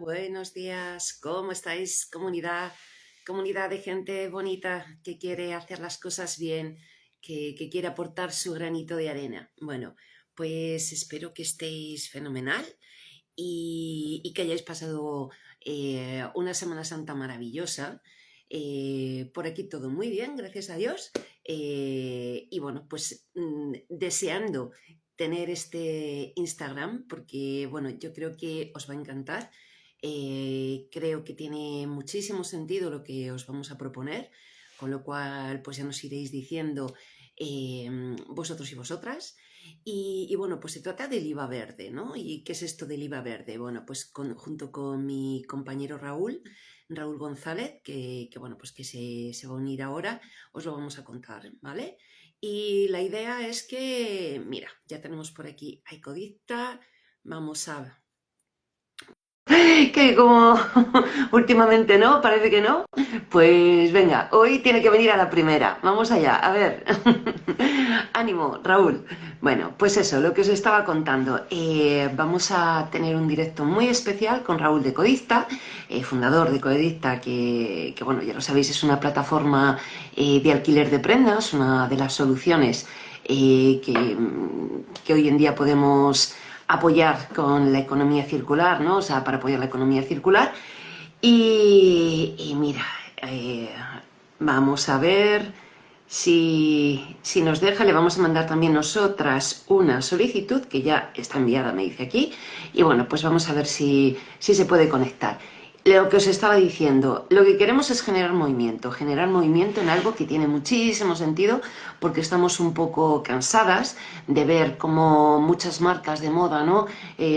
Buenos días, ¿cómo estáis, comunidad? Comunidad de gente bonita que quiere hacer las cosas bien, que quiere aportar su granito de arena. Bueno, pues espero que estéis fenomenal y que hayáis pasado una Semana Santa maravillosa. Por aquí todo muy bien, gracias a Dios. Y bueno, pues deseando tener este Instagram porque, bueno, yo creo que os va a encantar. Creo que tiene muchísimo sentido lo que os vamos a proponer, con lo cual pues ya nos iréis diciendo vosotros y vosotras. Y bueno, pues se trata del IVA verde, ¿no? ¿Y qué es esto del IVA verde? Bueno, pues junto con mi compañero Raúl González, que bueno, pues que se va a unir ahora, os lo vamos a contar, ¿vale? Y la idea es que, mira, ya tenemos por aquí a Ecodicta, vamos a que como últimamente no, parece que no. Pues venga, hoy tiene que venir a la primera. Vamos allá, a ver. Ánimo, Raúl. Bueno, pues eso, lo que os estaba contando. Vamos a tener un directo muy especial con Raúl de Codicta, fundador de Codicta, que, bueno, ya lo sabéis, es una plataforma de alquiler de prendas, una de las soluciones que hoy en día podemos apoyar con la economía circular, ¿no? O sea, para apoyar la economía circular. Y mira, eh, vamos a ver si nos deja, le vamos a mandar también nosotras una solicitud que ya está enviada, me dice aquí. Y bueno, pues vamos a ver si se puede conectar. Lo que os estaba diciendo, lo que queremos es generar movimiento en algo que tiene muchísimo sentido porque estamos un poco cansadas de ver cómo muchas marcas de moda, ¿no?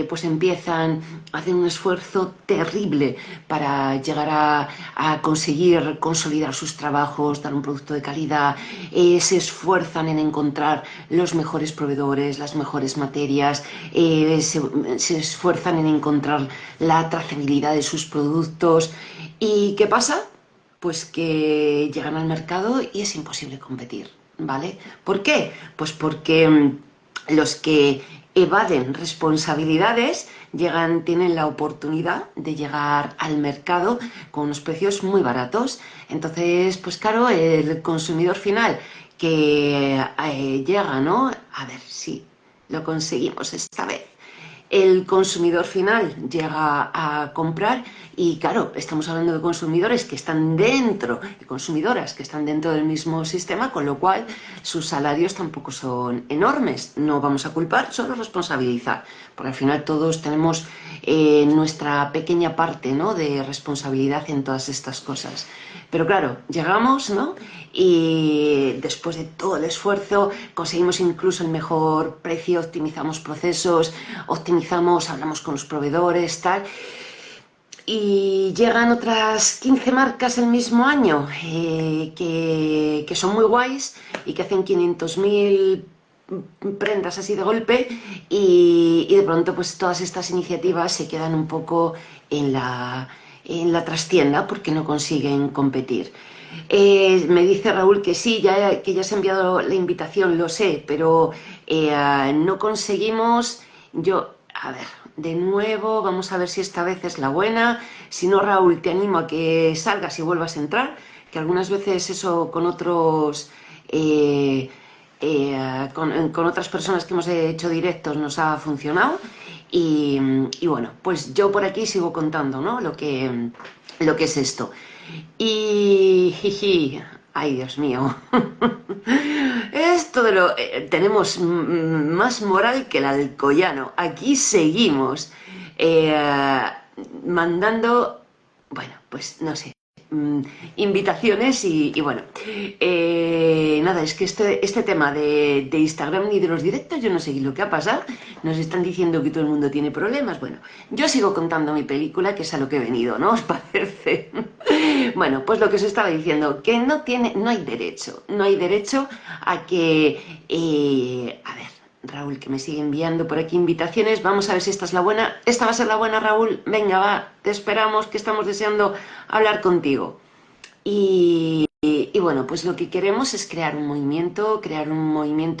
Pues empiezan a hacer un esfuerzo terrible para llegar a conseguir consolidar sus trabajos, dar un producto de calidad, se esfuerzan en encontrar los mejores proveedores, las mejores materias, se esfuerzan en encontrar la trazabilidad de sus productos. ¿Y qué pasa? Pues que llegan al mercado y es imposible competir, ¿vale? ¿Por qué? Pues porque los que evaden responsabilidades tienen la oportunidad de llegar al mercado con unos precios muy baratos. Entonces, pues claro, el consumidor final que llega, ¿no? A ver si lo conseguimos esta vez. El consumidor final llega a comprar y claro, estamos hablando de consumidores que están dentro, de consumidoras que están dentro del mismo sistema, con lo cual sus salarios tampoco son enormes. No vamos a culpar, solo responsabilizar, porque al final todos tenemos nuestra pequeña parte, ¿no?, de responsabilidad en todas estas cosas. Pero claro, llegamos, ¿no? Y después de todo el esfuerzo conseguimos incluso el mejor precio, optimizamos procesos, optimizamos, hablamos con los proveedores, tal. Y llegan otras 15 marcas el mismo año que son muy guays y que hacen 500.000 prendas así de golpe y de pronto pues todas estas iniciativas se quedan un poco en la trastienda porque no consiguen competir. Me dice Raúl que sí, que ya se ha enviado la invitación, lo sé, pero no conseguimos. Yo, a ver, de nuevo, vamos a ver si esta vez es la buena. Si no, Raúl, te animo a que salgas y vuelvas a entrar, que algunas veces eso con otros. Con otras personas que hemos hecho directos nos ha funcionado y bueno, pues yo por aquí sigo contando, ¿no?, lo que es esto. Y, jiji, ay Dios mío, esto de lo... tenemos más moral que el alcoyano. Aquí seguimos eh, mandando, bueno, pues no sé, mm, invitaciones y bueno, nada, es que este tema de Instagram ni de los directos, yo no sé lo que ha pasado, nos están diciendo que todo el mundo tiene problemas. Bueno, yo sigo contando mi película, que es a lo que he venido, ¿no os parece? Bueno, pues lo que os estaba diciendo, que no hay derecho a que, a ver, Raúl, que me sigue enviando por aquí invitaciones, vamos a ver si esta es la buena. Esta va a ser la buena, Raúl, venga, va, te esperamos, que estamos deseando hablar contigo. Y bueno, pues lo que queremos es crear un movimiento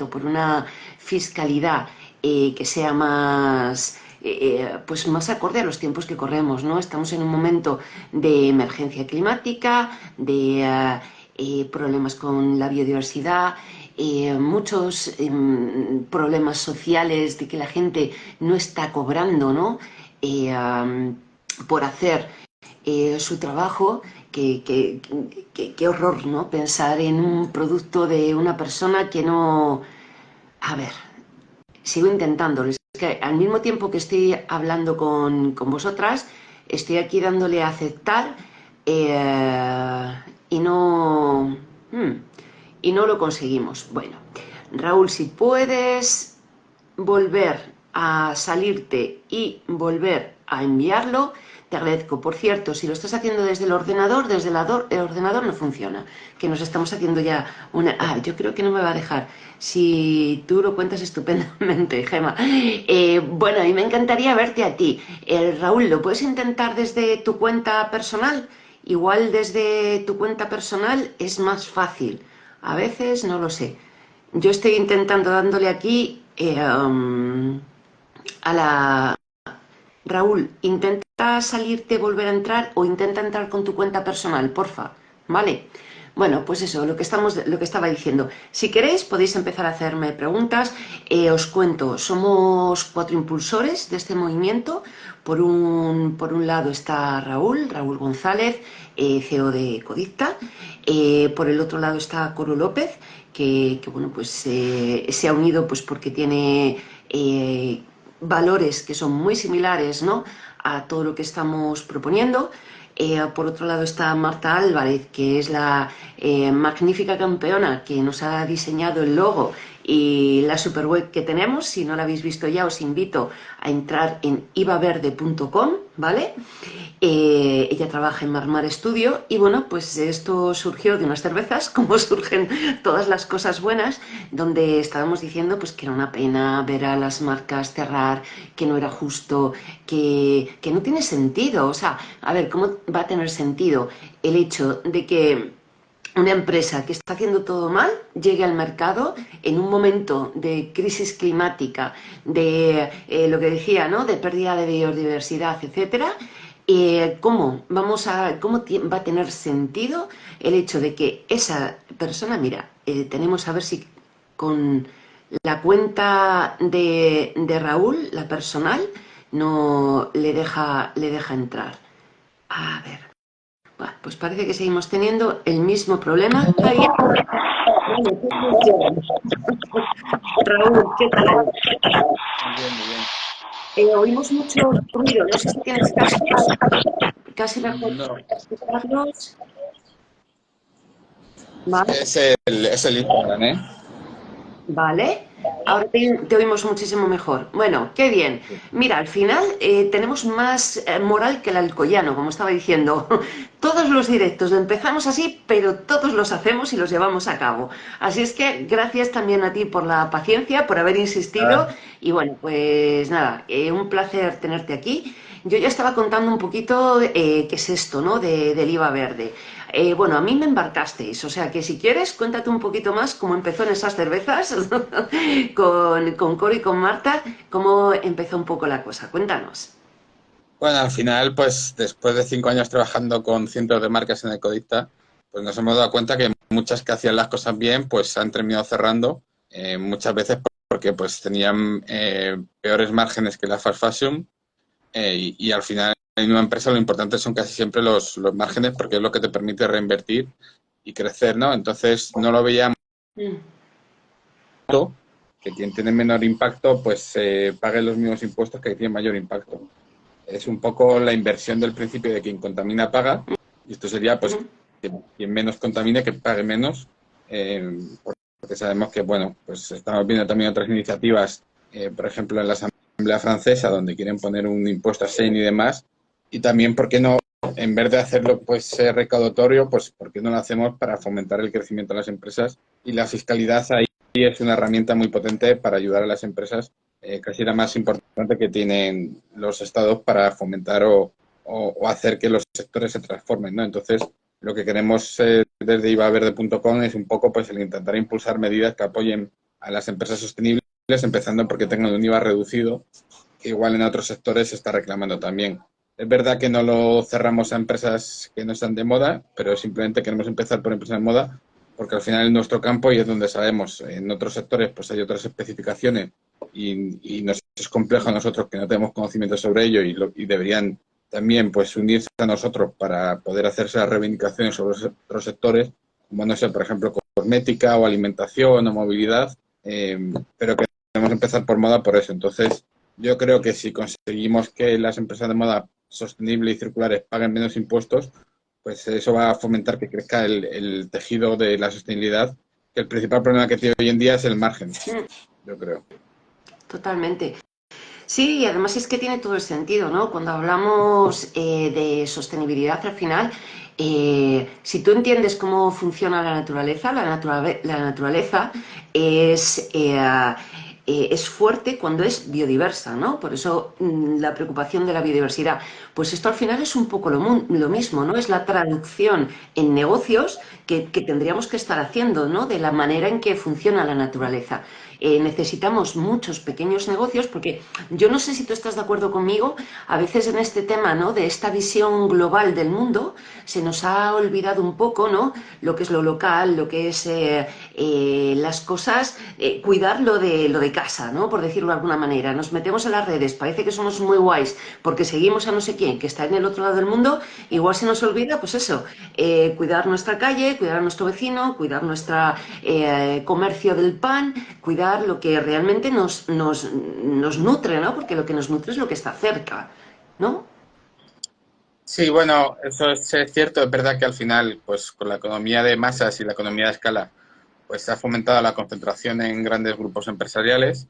por una fiscalidad que sea más pues más acorde a los tiempos que corremos, ¿no? Estamos en un momento de emergencia climática, de problemas con la biodiversidad, muchos problemas sociales de que la gente no está cobrando, ¿no? Por hacer su trabajo. Qué horror, ¿no? Pensar en un producto de una persona que no... A ver, sigo intentándolo. Es que al mismo tiempo que estoy hablando con vosotras, estoy aquí dándole a aceptar y no... y no lo conseguimos. Bueno, Raúl, si puedes volver a salirte y volver a enviarlo, te agradezco. Por cierto, si lo estás haciendo desde el ordenador no funciona, que nos estamos haciendo ya una... Ah, yo creo que no me va a dejar. Si tú lo cuentas estupendamente, Gema. Bueno, y me encantaría verte a ti. Raúl, ¿lo puedes intentar desde tu cuenta personal? Igual desde tu cuenta personal es más fácil. A veces no lo sé. Yo estoy intentando dándole aquí a la... Raúl, intenta salirte, volver a entrar o intenta entrar con tu cuenta personal, porfa. ¿Vale? Bueno, pues eso, lo que estaba diciendo. Si queréis, podéis empezar a hacerme preguntas. Os cuento, somos 4 impulsores de este movimiento. Por un lado está Raúl González, CEO de Codicta. Por el otro lado está Coro López, que bueno, pues se ha unido pues porque tiene valores que son muy similares, ¿no?, a todo lo que estamos proponiendo. Por otro lado está Marta Álvarez, que es la magnífica campeona que nos ha diseñado el logo y la superweb que tenemos. Si no la habéis visto ya, os invito a entrar en ivaverde.com, ¿vale? Ella trabaja en Marmar Studio y bueno, pues esto surgió de unas cervezas, como surgen todas las cosas buenas, donde estábamos diciendo pues que era una pena ver a las marcas cerrar, que no era justo, que no tiene sentido. O sea, a ver, ¿cómo va a tener sentido el hecho de que una empresa que está haciendo todo mal llegue al mercado en un momento de crisis climática, de lo que decía, ¿no?, de pérdida de biodiversidad, etcétera? ¿Cómo va a tener sentido el hecho de que esa persona, mira, tenemos a ver si con la cuenta de Raúl, la personal, no le deja entrar? A ver, bueno, pues parece que seguimos teniendo el mismo problema. Raúl, ¿qué tal? Muy bien, muy bien. Oímos mucho ruido, no sé si tienes cascos, casi mejor No, quitarlos. Vale, es el Instagram, ¿eh? vale. Ahora te oímos muchísimo mejor. Bueno, qué bien. Sí. Mira, al final tenemos más moral que el alcoyano, como estaba diciendo. Todos los directos lo empezamos así, pero todos los hacemos y los llevamos a cabo. Así es que gracias también a ti por la paciencia, por haber insistido. Ah, Y bueno, pues nada, un placer tenerte aquí. Yo ya estaba contando un poquito qué es esto, ¿no?, del IVA verde. Bueno, a mí me embarcasteis, o sea que si quieres, cuéntate un poquito más cómo empezó en esas cervezas con Cori y con Marta, cómo empezó un poco la cosa. Cuéntanos. bueno, al final, pues después de 5 años trabajando con cientos de marcas en Ecodicta, pues nos hemos dado cuenta que muchas que hacían las cosas bien, pues han terminado cerrando, muchas veces porque pues tenían peores márgenes que la fast fashion, y al final en una empresa lo importante son casi siempre los márgenes, porque es lo que te permite reinvertir y crecer, ¿no? Entonces no lo veíamos Mm. que quien tiene menor impacto pues pague los mismos impuestos que quien tiene mayor impacto. Es un poco la inversión del principio de quien contamina paga, y esto sería pues que quien menos contamine que pague menos, porque sabemos que, bueno, pues estamos viendo también otras iniciativas, por ejemplo en la Asamblea Francesa, donde quieren poner un impuesto a Shein y demás, y también, ¿por qué no, en vez de hacerlo pues recaudatorio, pues por qué no lo hacemos para fomentar el crecimiento de las empresas? Y la fiscalidad ahí es una herramienta muy potente para ayudar a las empresas, casi la más importante que tienen los estados para fomentar o hacer que los sectores se transformen, ¿no? Entonces, lo que queremos desde ivaverde.com es un poco pues el intentar impulsar medidas que apoyen a las empresas sostenibles, empezando porque tengan un IVA reducido, que igual en otros sectores se está reclamando también. Es verdad que no lo cerramos a empresas que no están de moda, pero simplemente queremos empezar por empresas de moda porque al final es nuestro campo y es donde sabemos. En otros sectores pues hay otras especificaciones y nos es complejo a nosotros que no tenemos conocimiento sobre ello y deberían también pues unirse a nosotros para poder hacerse las reivindicaciones sobre otros sectores, como no sé, por ejemplo, cosmética o alimentación o movilidad, pero queremos empezar por moda por eso. Entonces, yo creo que si conseguimos que las empresas de moda sostenibles y circulares paguen menos impuestos, pues eso va a fomentar que crezca el tejido de la sostenibilidad, que el principal problema que tiene hoy en día es el margen, yo creo. Totalmente. Sí, y además es que tiene todo el sentido, ¿no? Cuando hablamos de sostenibilidad al final, si tú entiendes cómo funciona la naturaleza es fuerte cuando es biodiversa, ¿no? Por eso la preocupación de la biodiversidad. Pues esto al final es un poco lo mismo, ¿no? Es la traducción en negocios que tendríamos que estar haciendo, ¿no? De la manera en que funciona la naturaleza. Necesitamos muchos pequeños negocios porque yo no sé si tú estás de acuerdo conmigo, a veces en este tema, ¿no? De esta visión global del mundo se nos ha olvidado un poco, ¿no? Lo que es lo local, lo que es las cosas, cuidar lo de casa, ¿no? Por decirlo de alguna manera. Nos metemos en las redes, parece que somos muy guays porque seguimos a no sé quién que está en el otro lado del mundo, igual se nos olvida, pues eso, cuidar nuestra calle, cuidar a nuestro vecino, cuidar nuestro comercio del pan, cuidar lo que realmente nos nutre, ¿no? Porque lo que nos nutre es lo que está cerca, ¿no? Sí, bueno, eso es cierto. Es verdad que al final, pues con la economía de masas y la economía de escala, pues se ha fomentado la concentración en grandes grupos empresariales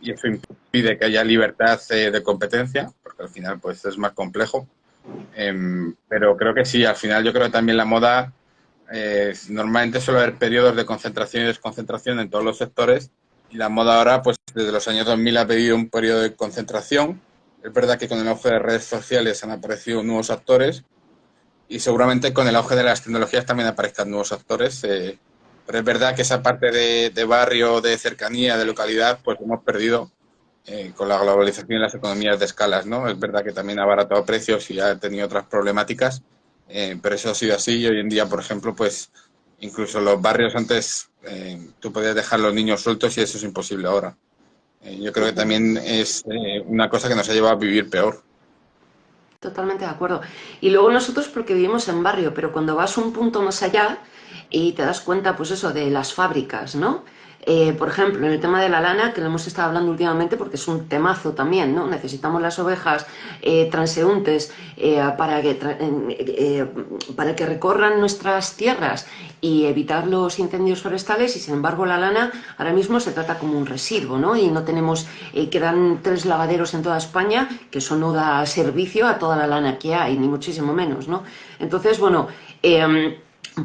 y eso impide que haya libertad de competencia, porque al final pues es más complejo. Pero creo que sí, al final yo creo que también la moda, normalmente suele haber periodos de concentración y desconcentración en todos los sectores y la moda ahora pues desde los años 2000 ha vivido un periodo de concentración. Es verdad que con el auge de redes sociales han aparecido nuevos actores y seguramente con el auge de las tecnologías también aparezcan nuevos actores. Pero es verdad que esa parte de barrio, de cercanía, de localidad, pues hemos perdido con la globalización y las economías de escalas, ¿no? Es verdad que también ha abaratado precios y ha tenido otras problemáticas, pero eso ha sido así y hoy en día, por ejemplo, pues incluso los barrios antes tú podías dejar los niños sueltos y eso es imposible ahora. Yo creo que también es una cosa que nos ha llevado a vivir peor. Totalmente de acuerdo. Y luego nosotros porque vivimos en barrio, pero cuando vas un punto más allá y te das cuenta, pues eso, de las fábricas, ¿no? Por ejemplo, en el tema de la lana, que lo hemos estado hablando últimamente porque es un temazo también, ¿no? Necesitamos las ovejas transeúntes para que recorran nuestras tierras y evitar los incendios forestales y sin embargo la lana ahora mismo se trata como un residuo, ¿no? Y no tenemos, quedan 3 lavaderos en toda España que eso no da servicio a toda la lana que hay, ni muchísimo menos, ¿no? Entonces, bueno,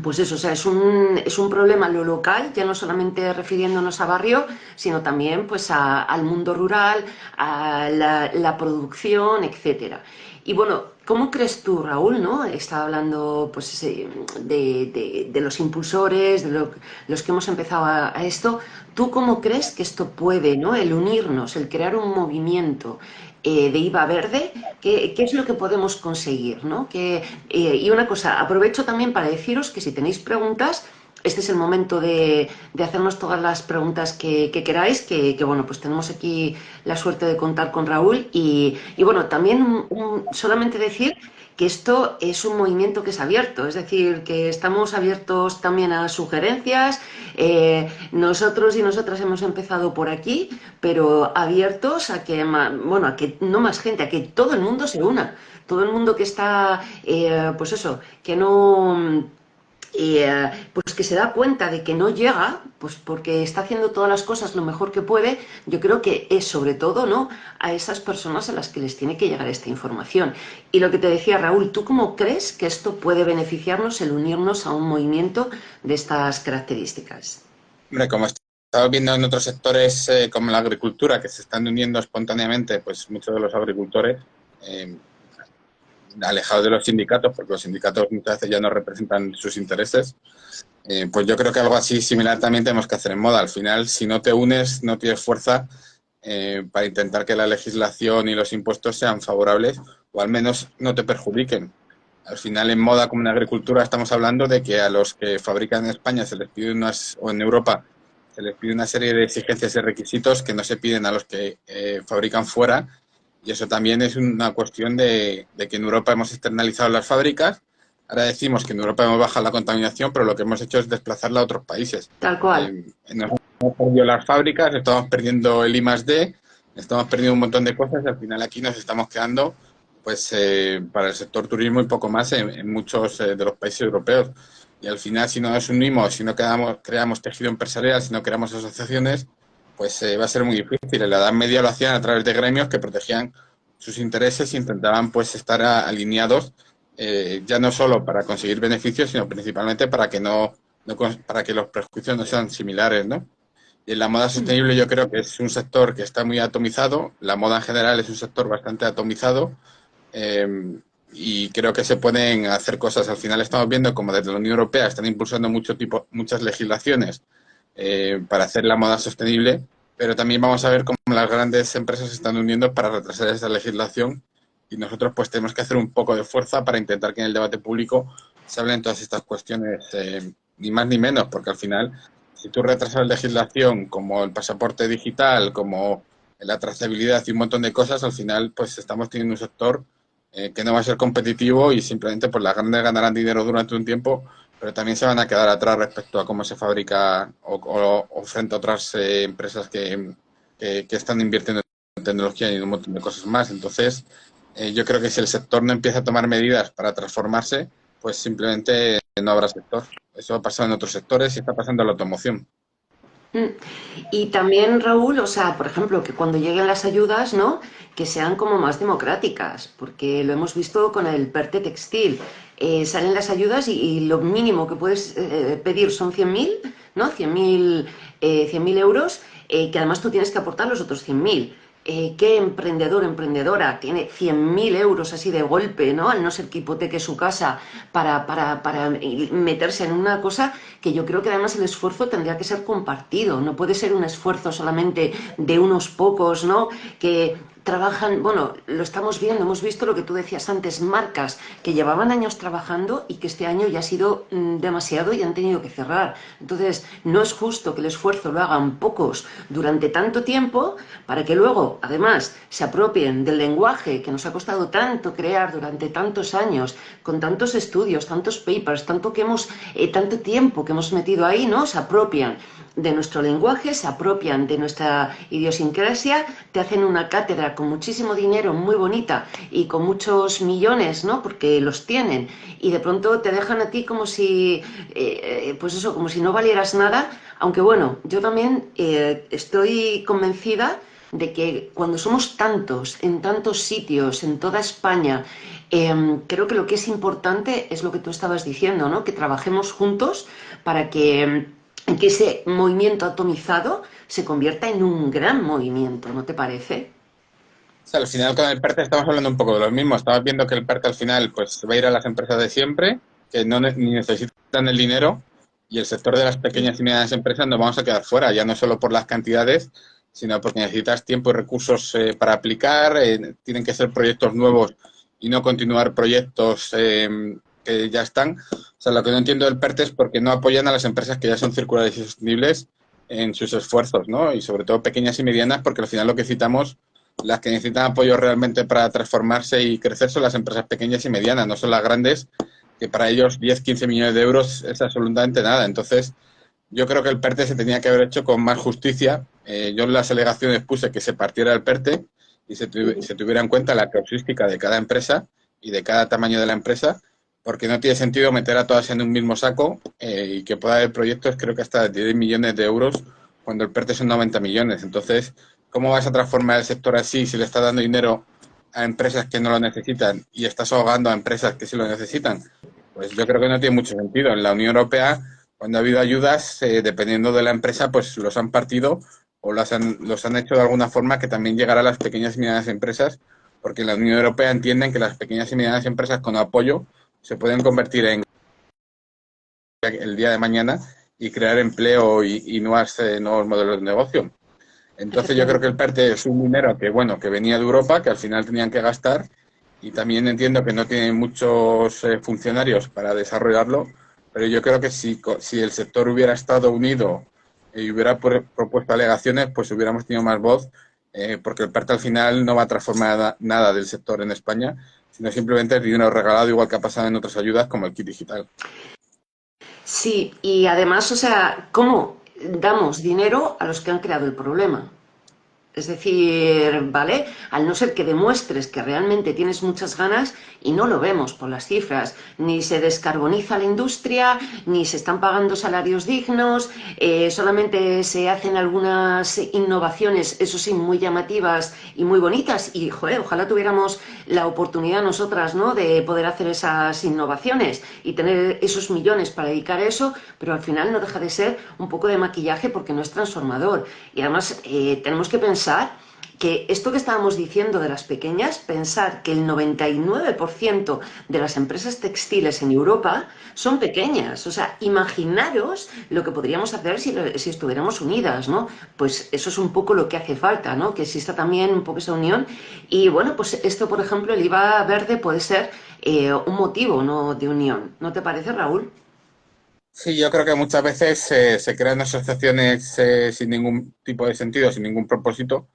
pues eso, o sea, es un problema lo local, ya no solamente refiriéndonos a barrio, sino también pues al mundo rural, a la producción, etcétera. Y bueno, ¿cómo crees tú, Raúl, no? Estaba hablando pues, de los impulsores, los que hemos empezado a esto. ¿Tú cómo crees que esto puede, ¿no? El unirnos, el crear un movimiento de IVA verde, ¿qué es lo que podemos conseguir, ¿no? Y una cosa, aprovecho también para deciros que si tenéis preguntas, este es el momento de hacernos todas las preguntas que queráis, bueno, pues tenemos aquí la suerte de contar con Raúl y bueno, también solamente decir que esto es un movimiento que es abierto, es decir, que estamos abiertos también a sugerencias, nosotros y nosotras hemos empezado por aquí, pero abiertos a que, bueno, a que no más gente, a que todo el mundo se una, todo el mundo que está, pues eso, que no pues que se da cuenta de que no llega, pues porque está haciendo todas las cosas lo mejor que puede, yo creo que es sobre todo, ¿no?, a esas personas a las que les tiene que llegar esta información. Y lo que te decía Raúl, ¿tú cómo crees que esto puede beneficiarnos el unirnos a un movimiento de estas características? Hombre, como estamos viendo en otros sectores como la agricultura, que se están uniendo espontáneamente, pues muchos de los agricultores, eh, alejados de los sindicatos, porque los sindicatos muchas veces ya no representan sus intereses, pues yo creo que algo así similar también tenemos que hacer en moda. Al final, si no te unes, no tienes fuerza para intentar que la legislación y los impuestos sean favorables o al menos no te perjudiquen. Al final, en moda como en agricultura, estamos hablando de que a los que fabrican en España se les pide o en Europa se les pide una serie de exigencias y requisitos que no se piden a los que fabrican fuera. Y eso también es una cuestión de que en Europa hemos externalizado las fábricas. Ahora decimos que en Europa hemos bajado la contaminación, pero lo que hemos hecho es desplazarla a otros países. Tal cual. Nos hemos perdido las fábricas, estamos perdiendo el I+D, estamos perdiendo un montón de cosas y al final aquí nos estamos quedando pues para el sector turismo y poco más en muchos de los países europeos. Y al final, si no nos unimos, si no creamos tejido empresarial, si no creamos asociaciones, pues va a ser muy difícil. En la Edad Media lo hacían a través de gremios que protegían sus intereses e intentaban pues estar alineados ya no solo para conseguir beneficios, sino principalmente para que para que los prejuicios no sean similares, ¿no? Y en la moda sostenible yo creo que es un sector que está muy atomizado, la moda en general es un sector bastante atomizado, y creo que se pueden hacer cosas. Al final estamos viendo como desde la Unión Europea están impulsando muchas legislaciones para hacer la moda sostenible, pero también vamos a ver cómo las grandes empresas se están uniendo para retrasar esa legislación y nosotros pues tenemos que hacer un poco de fuerza para intentar que en el debate público se hablen todas estas cuestiones, ni más ni menos, porque al final si tú retrasas legislación como el pasaporte digital, como la trazabilidad y un montón de cosas, al final pues estamos teniendo un sector que no va a ser competitivo y simplemente pues las grandes ganarán dinero durante un tiempo, pero también se van a quedar atrás respecto a cómo se fabrica o frente a otras empresas que están invirtiendo en tecnología y en un montón de cosas más. Entonces, yo creo que si el sector no empieza a tomar medidas para transformarse, pues simplemente no habrá sector. Eso ha pasado en otros sectores y está pasando en la automoción. Mm. Y también, Raúl, o sea, por ejemplo, que cuando lleguen las ayudas, ¿no? Que sean como más democráticas, porque lo hemos visto con el PERTE textil. Salen las ayudas y lo mínimo que puedes pedir son 100.000, ¿no? 100.000 euros, que además tú tienes que aportar los otros 100.000. ¿Qué emprendedor, emprendedora tiene 100.000 euros así de golpe, ¿no? Al no ser que hipoteque su casa para meterse en una cosa que yo creo que además el esfuerzo tendría que ser compartido, no puede ser un esfuerzo solamente de unos pocos, ¿no? Que trabajan, bueno, lo estamos viendo, hemos visto lo que tú decías antes, marcas que llevaban años trabajando y que este año ya ha sido demasiado y han tenido que cerrar. Entonces, no es justo que el esfuerzo lo hagan pocos durante tanto tiempo para que luego, además, se apropien del lenguaje que nos ha costado tanto crear durante tantos años, con tantos estudios, tantos papers, tanto tiempo que hemos metido ahí, ¿no? Se apropian de nuestro lenguaje, se apropian de nuestra idiosincrasia, te hacen una cátedra con muchísimo dinero, muy bonita y con muchos millones, ¿no? Porque los tienen y de pronto te dejan a ti como si, pues eso, como si no valieras nada, aunque bueno, yo también estoy convencida de que cuando somos tantos, en tantos sitios, en toda España, creo que lo que es importante es lo que tú estabas diciendo, ¿no? Que trabajemos juntos para que ese movimiento atomizado se convierta en un gran movimiento, ¿no te parece? O sea, al final con el PERTE estamos hablando un poco de lo mismo. Estamos viendo que el PERTE al final pues va a ir a las empresas de siempre, que ni necesitan el dinero, y el sector de las pequeñas y medianas empresas nos vamos a quedar fuera, ya no solo por las cantidades, sino porque necesitas tiempo y recursos para aplicar, tienen que ser proyectos nuevos y no continuar proyectos que ya están. O sea, lo que no entiendo del PERTE es por qué no apoyan a las empresas que ya son circulares y sostenibles en sus esfuerzos, ¿no? Y sobre todo pequeñas y medianas, porque al final lo que citamos, las que necesitan apoyo realmente para transformarse y crecer son las empresas pequeñas y medianas, no son las grandes, que para ellos 10, 15 millones de euros es absolutamente nada. Entonces, yo creo que el PERTE se tenía que haber hecho con más justicia. Yo en las alegaciones puse que se partiera el PERTE y se tuviera en cuenta la causística de cada empresa y de cada tamaño de la empresa, porque no tiene sentido meter a todas en un mismo saco y que pueda haber proyectos, creo que hasta de 10 millones de euros, cuando el PERTE son 90 millones. Entonces, ¿cómo vas a transformar el sector así si le estás dando dinero a empresas que no lo necesitan y estás ahogando a empresas que sí lo necesitan? Pues yo creo que no tiene mucho sentido. En la Unión Europea, cuando ha habido ayudas, dependiendo de la empresa, pues los han partido o los han hecho de alguna forma que también llegará a las pequeñas y medianas empresas, porque en la Unión Europea entienden que las pequeñas y medianas empresas con apoyo se pueden convertir en el día de mañana y crear empleo y nuevos modelos de negocio. Entonces yo creo que el efectivamente. PERTE es un dinero que, bueno, que venía de Europa, que al final tenían que gastar, y también entiendo que no tienen muchos funcionarios para desarrollarlo, pero yo creo que si el sector hubiera estado unido y hubiera propuesto alegaciones, pues hubiéramos tenido más voz, porque el PERTE al final no va a transformar nada del sector en España, sino simplemente el dinero regalado, igual que ha pasado en otras ayudas como el kit digital. Sí, y además, o sea, ¿cómo damos dinero a los que han creado el problema? Es decir, ¿vale? Al no ser que demuestres que realmente tienes muchas ganas y no lo vemos por las cifras, ni se descarboniza la industria, ni se están pagando salarios dignos, solamente se hacen algunas innovaciones, eso sí, muy llamativas y muy bonitas y, joder, ojalá tuviéramos la oportunidad nosotras, ¿no?, de poder hacer esas innovaciones y tener esos millones para dedicar a eso, pero al final no deja de ser un poco de maquillaje porque no es transformador. Y además tenemos que pensar que esto que estábamos diciendo de las pequeñas, pensar que el 99% de las empresas textiles en Europa son pequeñas. O sea, imaginaros lo que podríamos hacer si estuviéramos unidas, ¿no? Pues eso es un poco lo que hace falta, ¿no? Que exista también un poco esa unión. Y bueno, pues esto, por ejemplo, el IVA verde puede ser un motivo, ¿no?, de unión. ¿No te parece, Raúl? Sí, yo creo que muchas veces se crean asociaciones sin ningún tipo de sentido, sin ningún propósito.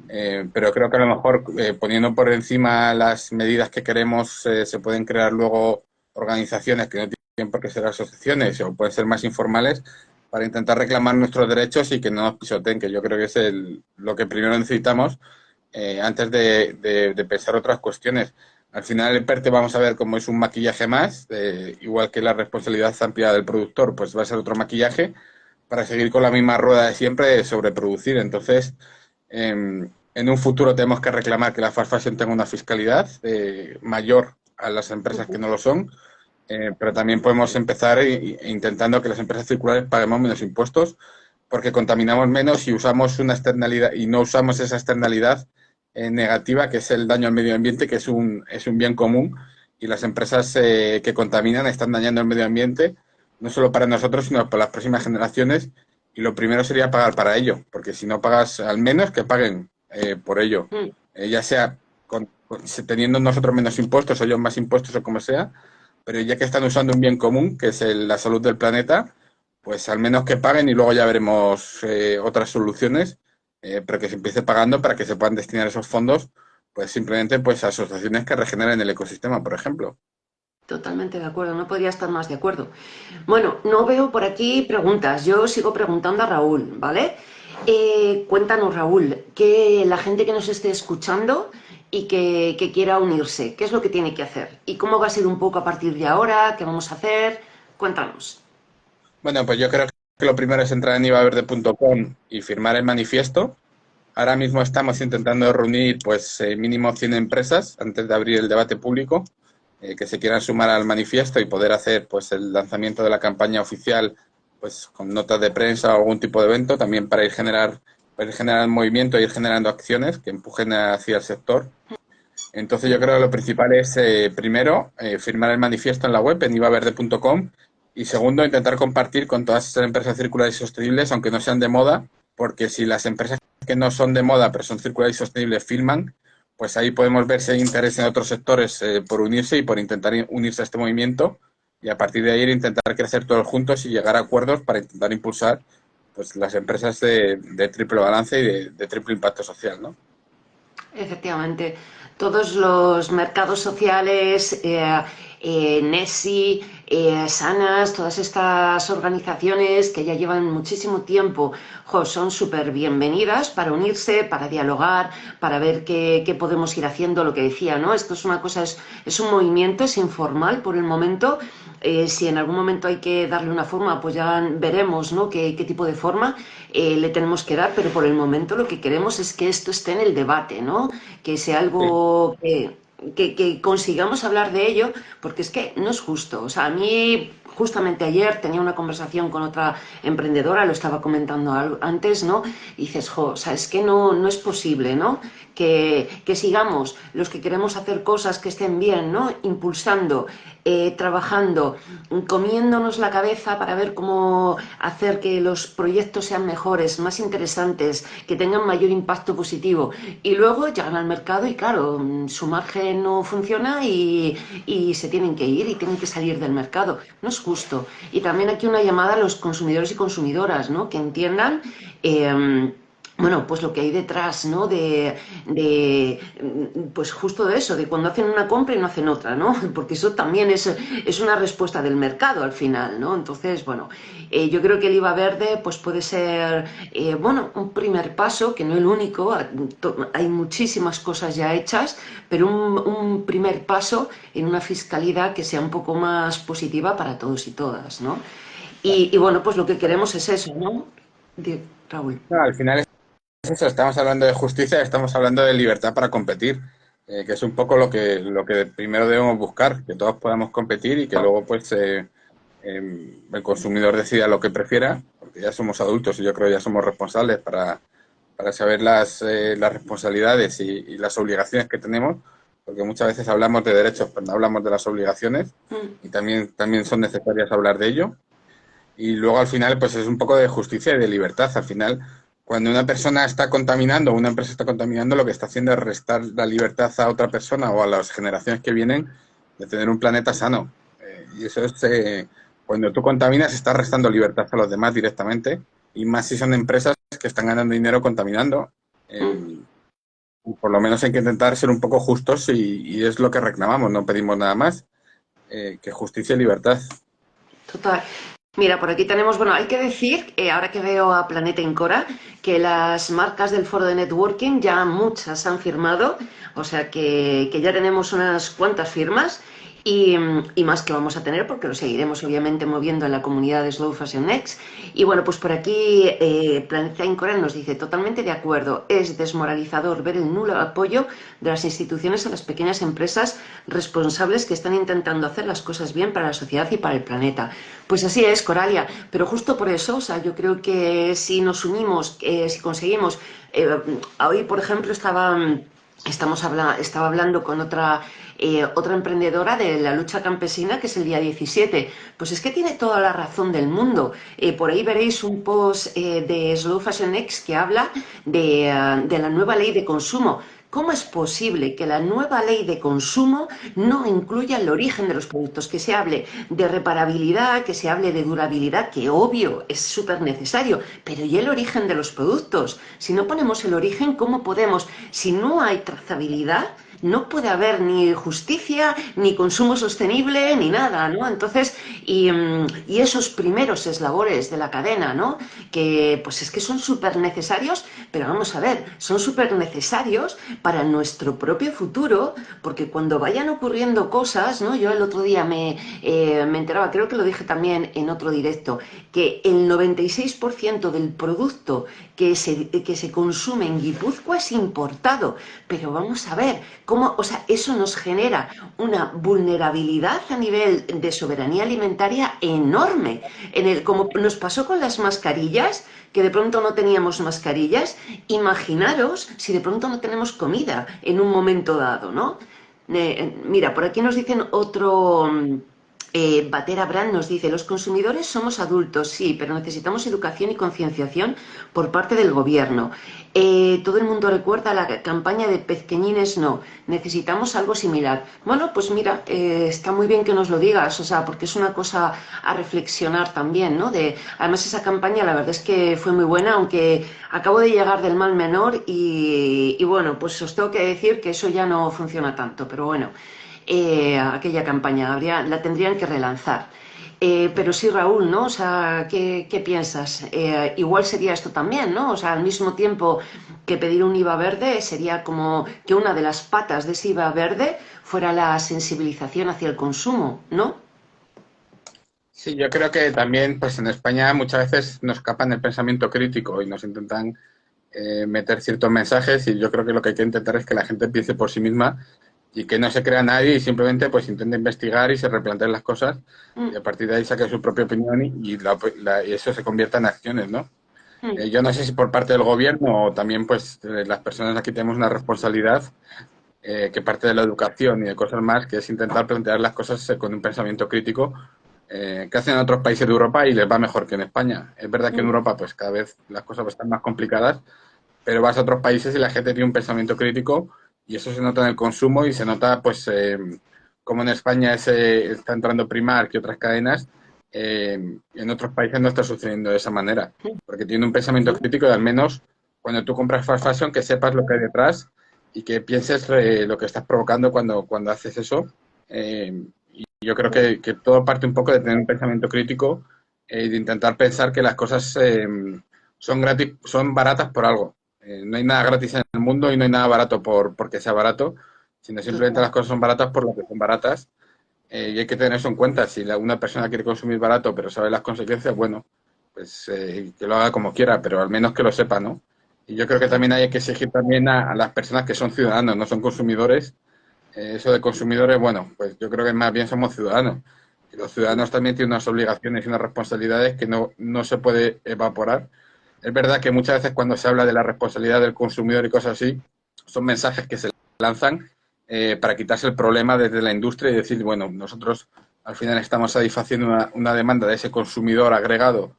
Pero creo que a lo mejor poniendo por encima las medidas que queremos se pueden crear luego organizaciones que no tienen por qué ser asociaciones o pueden ser más informales para intentar reclamar nuestros derechos y que no nos pisoteen, que yo creo que es lo que primero necesitamos antes de pensar otras cuestiones. Al final el PERTE vamos a ver cómo es un maquillaje más, igual que la responsabilidad ampliada del productor, pues va a ser otro maquillaje para seguir con la misma rueda de siempre de sobreproducir. Entonces, en un futuro tenemos que reclamar que la fast fashion tenga una fiscalidad mayor a las empresas que no lo son, pero también podemos empezar intentando que las empresas circulares paguemos menos impuestos porque contaminamos menos y usamos una externalidad y no usamos esa externalidad negativa que es el daño al medio ambiente, que es un bien común y las empresas que contaminan están dañando el medio ambiente no solo para nosotros, sino para las próximas generaciones y lo primero sería pagar para ello, porque si no pagas, al menos que paguen por ello, Mm. ya sea teniendo nosotros menos impuestos o ellos más impuestos o como sea, pero ya que están usando un bien común, que es la salud del planeta, pues al menos que paguen y luego ya veremos otras soluciones, pero que se empiece pagando para que se puedan destinar esos fondos, pues simplemente pues a asociaciones que regeneren el ecosistema, por ejemplo. Totalmente de acuerdo, no podría estar más de acuerdo. Bueno, no veo por aquí preguntas, yo sigo preguntando a Raúl, ¿vale? Cuéntanos, Raúl, que la gente que nos esté escuchando y que quiera unirse, ¿qué es lo que tiene que hacer? ¿Y cómo va a ser un poco a partir de ahora? ¿Qué vamos a hacer? Cuéntanos. Bueno, pues yo creo que lo primero es entrar en ivaverde.com y firmar el manifiesto. Ahora mismo estamos intentando reunir pues mínimo 100 empresas antes de abrir el debate público que se quieran sumar al manifiesto y poder hacer pues el lanzamiento de la campaña oficial pues con notas de prensa o algún tipo de evento también para ir generando movimiento e ir generando acciones que empujen hacia el sector. Entonces yo creo que lo principal es primero firmar el manifiesto en la web en ivaverde.com y segundo intentar compartir con todas estas empresas circulares y sostenibles aunque no sean de moda porque si las empresas que no son de moda pero son circulares y sostenibles firman, pues ahí podemos ver si hay interés en otros sectores por unirse y por intentar unirse a este movimiento y a partir de ahí intentar crecer todos juntos y llegar a acuerdos para intentar impulsar pues las empresas de triple balance y de triple impacto social, ¿no? Efectivamente, todos los mercados sociales, Nesi, Sanas, todas estas organizaciones que ya llevan muchísimo tiempo, jo, son súper bienvenidas para unirse, para dialogar, para ver qué podemos ir haciendo, lo que decía, ¿no? Esto es una cosa, es un movimiento, es informal por el momento. Si en algún momento hay que darle una forma, pues ya veremos, ¿no?, qué tipo de forma le tenemos que dar, pero por el momento lo que queremos es que esto esté en el debate, ¿no? Que sea Sí. algo que consigamos hablar de ello, porque es que no es justo. O sea, a mí justamente ayer tenía una conversación con otra emprendedora, lo estaba comentando antes, ¿no? Y dices, jo, o sea, es que no es posible, ¿no? Que sigamos los que queremos hacer cosas que estén bien, ¿no? Impulsando, trabajando, comiéndonos la cabeza para ver cómo hacer que los proyectos sean mejores, más interesantes, que tengan mayor impacto positivo. Y luego llegan al mercado y claro, su margen no funciona y se tienen que ir y tienen que salir del mercado. No es justo. Y también aquí una llamada a los consumidores y consumidoras, ¿no? Que entiendan bueno, pues lo que hay detrás, ¿no? Pues justo de eso, de cuando hacen una compra y no hacen otra, ¿no? Porque eso también es una respuesta del mercado al final, ¿no? Entonces, bueno, yo creo que el IVA verde pues puede ser, bueno, un primer paso, que no el único, hay muchísimas cosas ya hechas, pero un primer paso en una fiscalidad que sea un poco más positiva para todos y todas, ¿no? Y bueno, pues lo que queremos es eso, ¿no? Raúl. No, al final es eso, estamos hablando de justicia, estamos hablando de libertad para competir, que es un poco lo que primero debemos buscar, que todos podamos competir y que luego pues el consumidor decida lo que prefiera, porque ya somos adultos y yo creo que ya somos responsables para saber las responsabilidades y las obligaciones que tenemos, porque muchas veces hablamos de derechos, pero no hablamos de las obligaciones y también son necesarias hablar de ello. Y luego al final pues es un poco de justicia y de libertad. Al final, cuando una persona está contaminando o una empresa está contaminando, lo que está haciendo es restar la libertad a otra persona o a las generaciones que vienen de tener un planeta sano. Y eso es, cuando tú contaminas, estás restando libertad a los demás directamente, y más si son empresas que están ganando dinero contaminando. Por lo menos hay que intentar ser un poco justos y es lo que reclamamos, no pedimos nada más, que justicia y libertad. Total. Mira, por aquí tenemos, bueno, hay que decir, ahora que veo a Planeta Incora, que las marcas del foro de networking ya muchas han firmado, o sea que ya tenemos unas cuantas firmas y más que vamos a tener porque lo seguiremos obviamente moviendo en la comunidad de Slow Fashion Next. Y bueno, pues por aquí Planeta Incora nos dice, totalmente de acuerdo, es desmoralizador ver el nulo apoyo de las instituciones a las pequeñas empresas responsables que están intentando hacer las cosas bien para la sociedad y para el planeta. Pues así es, Coralia, pero justo por eso, o sea, yo creo que si nos unimos, si conseguimos, hoy por ejemplo estaba hablando con otra emprendedora de la lucha campesina, que es el día 17. Pues es que tiene toda la razón del mundo. Por ahí veréis un post de Slow Fashion X que habla de la nueva ley de consumo. ¿Cómo es posible que la nueva ley de consumo no incluya el origen de los productos? Que se hable de reparabilidad, que se hable de durabilidad, que obvio es súper necesario, pero ¿y el origen de los productos? Si no ponemos el origen, ¿cómo podemos? Si no hay trazabilidad, no puede haber ni justicia, ni consumo sostenible, ni nada, ¿no? Entonces, y esos primeros eslabones de la cadena, ¿no? Que pues es que son súper necesarios, pero vamos a ver, son súper necesarios para nuestro propio futuro, porque cuando vayan ocurriendo cosas, ¿no? Yo el otro día me enteraba, creo que lo dije también en otro directo, que el 96% del producto que se consume en Guipúzcoa es importado, pero vamos a ver, cómo, o sea, eso nos genera una vulnerabilidad a nivel de soberanía alimentaria enorme, como nos pasó con las mascarillas, que de pronto no teníamos mascarillas, imaginaros si de pronto no tenemos comida en un momento dado, ¿no? Mira, por aquí nos dicen otro... Batera Brand nos dice, los consumidores somos adultos, sí, pero necesitamos educación y concienciación por parte del gobierno. Todo el mundo recuerda la campaña de Pezqueñines no, necesitamos algo similar. Bueno, pues mira, está muy bien que nos lo digas, o sea, porque es una cosa a reflexionar también, ¿no? Además esa campaña la verdad es que fue muy buena, aunque acabo de llegar del mal menor y bueno, pues os tengo que decir que eso ya no funciona tanto, pero bueno. Aquella campaña, la tendrían que relanzar. Pero sí, Raúl, ¿no? O sea, ¿qué piensas? Igual sería esto también, ¿no? O sea, al mismo tiempo que pedir un IVA verde, sería como que una de las patas de ese IVA verde fuera la sensibilización hacia el consumo, ¿no? Sí, yo creo que también, pues en España muchas veces nos escapan el pensamiento crítico y nos intentan meter ciertos mensajes, y yo creo que lo que hay que intentar es que la gente piense por sí misma y que no se crea nadie y simplemente pues intenta investigar y se replantea las cosas mm, y a partir de ahí saque su propia opinión y eso se convierta en acciones, ¿no? mm. Yo no sé si por parte del gobierno o también pues las personas aquí tenemos una responsabilidad que parte de la educación y de cosas más, que es intentar plantear las cosas con un pensamiento crítico que hacen en otros países de Europa y les va mejor que en España. Es verdad que en Mm. Europa pues cada vez las cosas están más complicadas, pero vas a otros países y la gente tiene un pensamiento crítico y eso se nota en el consumo y se nota pues como en España está entrando Primark y otras cadenas, en otros países no está sucediendo de esa manera, porque tiene un pensamiento crítico y al menos cuando tú compras fast fashion que sepas lo que hay detrás y que pienses lo que estás provocando cuando haces eso. Y yo creo que todo parte un poco de tener un pensamiento crítico y de intentar pensar que las cosas son gratis, son baratas por algo. No hay nada gratis en el mundo y no hay nada barato porque sea barato, sino simplemente las cosas son baratas por lo que son baratas. Y hay que tener eso en cuenta. Si una persona quiere consumir barato pero sabe las consecuencias, bueno, pues que lo haga como quiera, pero al menos que lo sepa, ¿no? Y yo creo que también hay que exigir también a las personas que son ciudadanos, no son consumidores. Eso de consumidores, bueno, pues yo creo que más bien somos ciudadanos. Y los ciudadanos también tienen unas obligaciones y unas responsabilidades que no se puede evaporar. Es verdad que muchas veces cuando se habla de la responsabilidad del consumidor y cosas así, son mensajes que se lanzan para quitarse el problema desde la industria y decir, bueno, nosotros al final estamos satisfaciendo una demanda de ese consumidor agregado,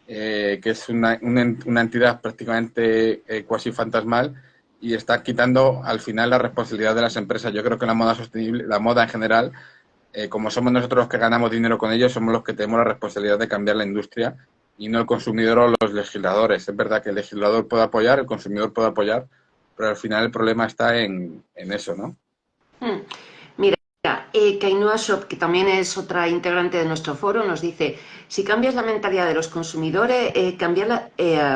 que es una entidad prácticamente cuasi fantasmal y está quitando al final la responsabilidad de las empresas. Yo creo que la moda sostenible, la moda en general, como somos nosotros los que ganamos dinero con ellos, somos los que tenemos la responsabilidad de cambiar la industria y no el consumidor o los legisladores. Es verdad que el legislador puede apoyar, el consumidor puede apoyar, pero al final el problema está en eso, ¿no? Mm. Mira, Kainoa Shop, que también es otra integrante de nuestro foro, nos dice, si cambias la mentalidad de los consumidores,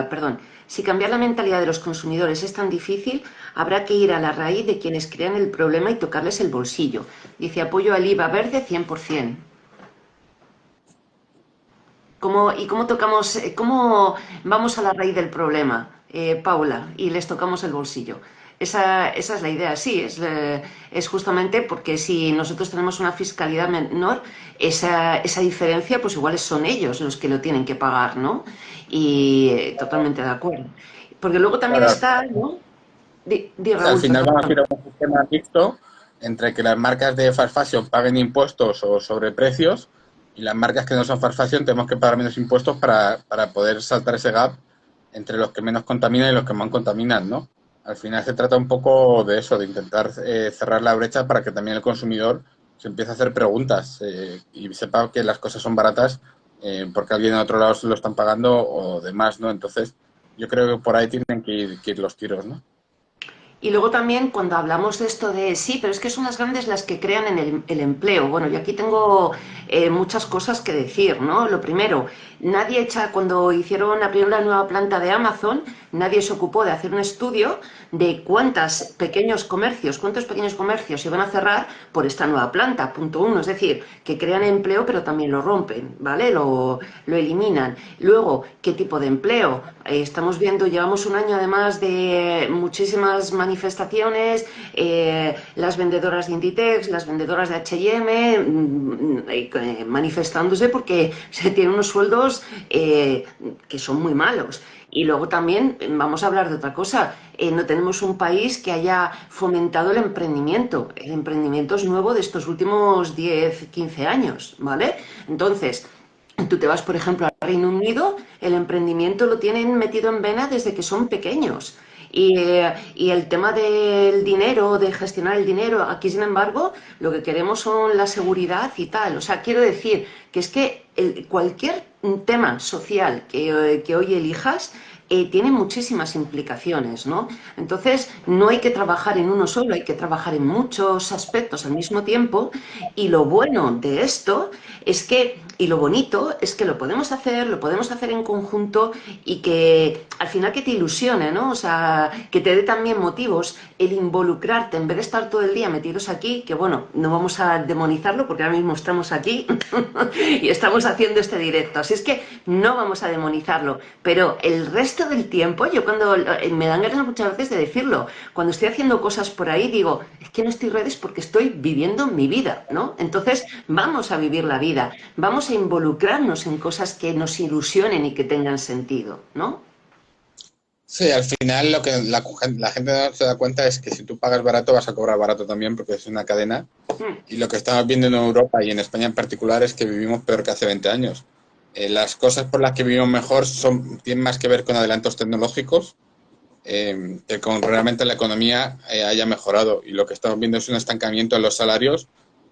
perdón, si cambiar la mentalidad de los consumidores es tan difícil, habrá que ir a la raíz de quienes crean el problema y tocarles el bolsillo. Dice, apoyo al IVA verde 100%. ¿Cómo tocamos, cómo vamos a la raíz del problema, Paula, y les tocamos el bolsillo? Esa es la idea, sí, es justamente porque si nosotros tenemos una fiscalidad menor, esa diferencia, pues igual son ellos los que lo tienen que pagar, ¿no? Y totalmente de acuerdo. Porque luego también Claro, está, ¿no? al Raúl, final vamos a ir perdón. a un sistema mixto entre que las marcas de fast fashion paguen impuestos o sobreprecios y las marcas que no son fast fashion tenemos que pagar menos impuestos para poder saltar ese gap entre los que menos contaminan y los que más contaminan, ¿no? Al final se trata un poco de eso, de intentar cerrar la brecha para que también el consumidor se empiece a hacer preguntas y sepa que las cosas son baratas porque alguien en otro lado se lo están pagando o demás, ¿no? Entonces, yo creo que por ahí tienen que ir los tiros, ¿no? Y luego también cuando hablamos de esto de sí, pero es que son las grandes las que crean en el empleo. Bueno, yo aquí tengo muchas cosas que decir, ¿no? Lo primero, cuando abrieron la nueva planta de Amazon, nadie se ocupó de hacer un estudio de cuántos pequeños comercios iban a cerrar por esta nueva planta, punto uno. Es decir, que crean empleo, pero también lo rompen, ¿vale? Lo eliminan. Luego, ¿qué tipo de empleo? Estamos viendo, llevamos un año además de muchísimas manifestaciones, las vendedoras de Inditex, las vendedoras de H&M, manifestándose porque se tienen unos sueldos que son muy malos. Y luego también vamos a hablar de otra cosa. No tenemos un país que haya fomentado el emprendimiento. El emprendimiento es nuevo de estos últimos 10, 15 años, ¿vale? Entonces, tú te vas, por ejemplo, al Reino Unido, el emprendimiento lo tienen metido en vena desde que son pequeños. Y el tema del dinero, de gestionar el dinero, aquí sin embargo, lo que queremos son la seguridad y tal. O sea, quiero decir que es que cualquier tema social que hoy elijas tiene muchísimas implicaciones, ¿no? Entonces, no hay que trabajar en uno solo, hay que trabajar en muchos aspectos al mismo tiempo. Y lo bueno de esto y lo bonito es que lo podemos hacer en conjunto y que al final que te ilusione, ¿no? O sea, que te dé también motivos el involucrarte, en vez de estar todo el día metidos aquí, que bueno, no vamos a demonizarlo porque ahora mismo estamos aquí y estamos haciendo este directo, así es que no vamos a demonizarlo, pero el resto del tiempo, yo cuando me dan ganas muchas veces de decirlo, cuando estoy haciendo cosas por ahí digo, es que no estoy en redes porque estoy viviendo mi vida, ¿no? Entonces vamos a vivir la vida, vamos a involucrarnos en cosas que nos ilusionen y que tengan sentido, ¿no? Sí, al final lo que la gente no se da cuenta es que si tú pagas barato vas a cobrar barato también porque es una cadena. Mm, Y lo que estamos viendo en Europa y en España en particular es que vivimos peor que hace 20 años. Las cosas por las que vivimos mejor tienen más que ver con adelantos tecnológicos que con realmente la economía haya mejorado. Y lo que estamos viendo es un estancamiento en los salarios,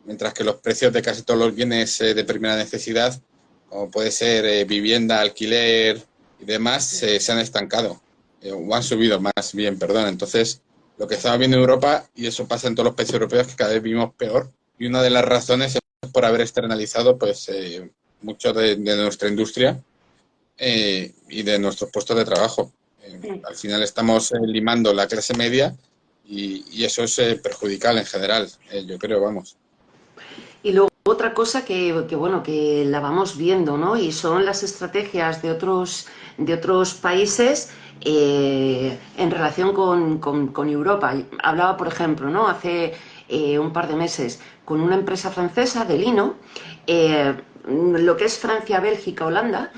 mientras que los precios de casi todos los bienes de primera necesidad, como puede ser vivienda, alquiler y demás, se han estancado o han subido más bien, perdón. Entonces, lo que estamos viendo en Europa, y eso pasa en todos los países europeos, que cada vez vivimos peor. Y una de las razones es por haber externalizado pues mucho de nuestra industria y de nuestros puestos de trabajo. mm. Al final estamos limando la clase media y eso es perjudicial en general, yo creo, vamos. Y luego otra cosa bueno, que la vamos viendo, ¿no? Y son las estrategias de otros países en relación con Europa. Hablaba, por ejemplo, ¿no? Hace un par de meses con una empresa francesa de lino, lo que es Francia, Bélgica, Holanda,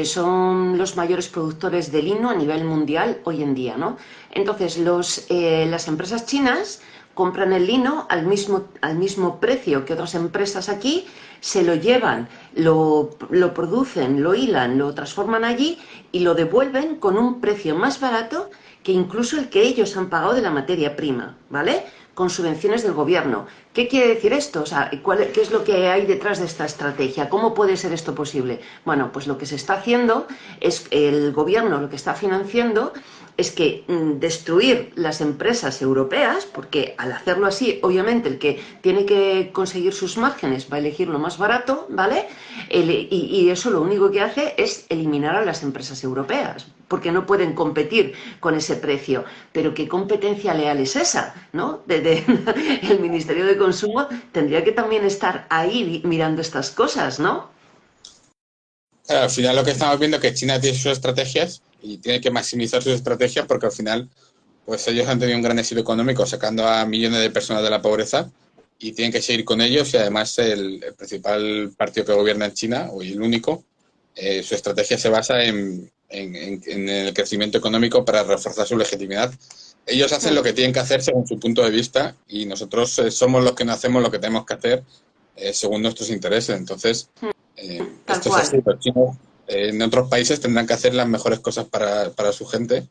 son los mayores productores de lino a nivel mundial hoy en día, ¿no? Entonces, las empresas chinas compran el lino al mismo precio que otras empresas aquí, se lo llevan, lo producen, lo hilan, lo transforman allí y lo devuelven con un precio más barato que incluso el que ellos han pagado de la materia prima, ¿vale? Con subvenciones del gobierno. ¿Qué quiere decir esto? O sea, ¿qué es lo que hay detrás de esta estrategia? ¿Cómo puede ser esto posible? Bueno, pues lo que se está haciendo es el gobierno lo que está financiando es que destruir las empresas europeas, porque al hacerlo así, obviamente el que tiene que conseguir sus márgenes va a elegir lo más barato, ¿vale? Y eso lo único que hace es eliminar a las empresas europeas, porque no pueden competir con ese precio. Pero ¿qué competencia leal es esa? ¿No? El Ministerio de Consumo tendría que también estar ahí mirando estas cosas, ¿no? Claro, al final lo que estamos viendo es que China tiene sus estrategias y tiene que maximizar sus estrategias porque al final pues ellos han tenido un gran éxito económico sacando a millones de personas de la pobreza y tienen que seguir con ellos y además el principal partido que gobierna en China, o el único, su estrategia se basa en el crecimiento económico para reforzar su legitimidad. Ellos hacen lo que tienen que hacer según su punto de vista y nosotros somos los que no hacemos lo que tenemos que hacer según nuestros intereses. Entonces, Tal esto es así. cual. Los chinos en otros países tendrán que hacer las mejores cosas para su gente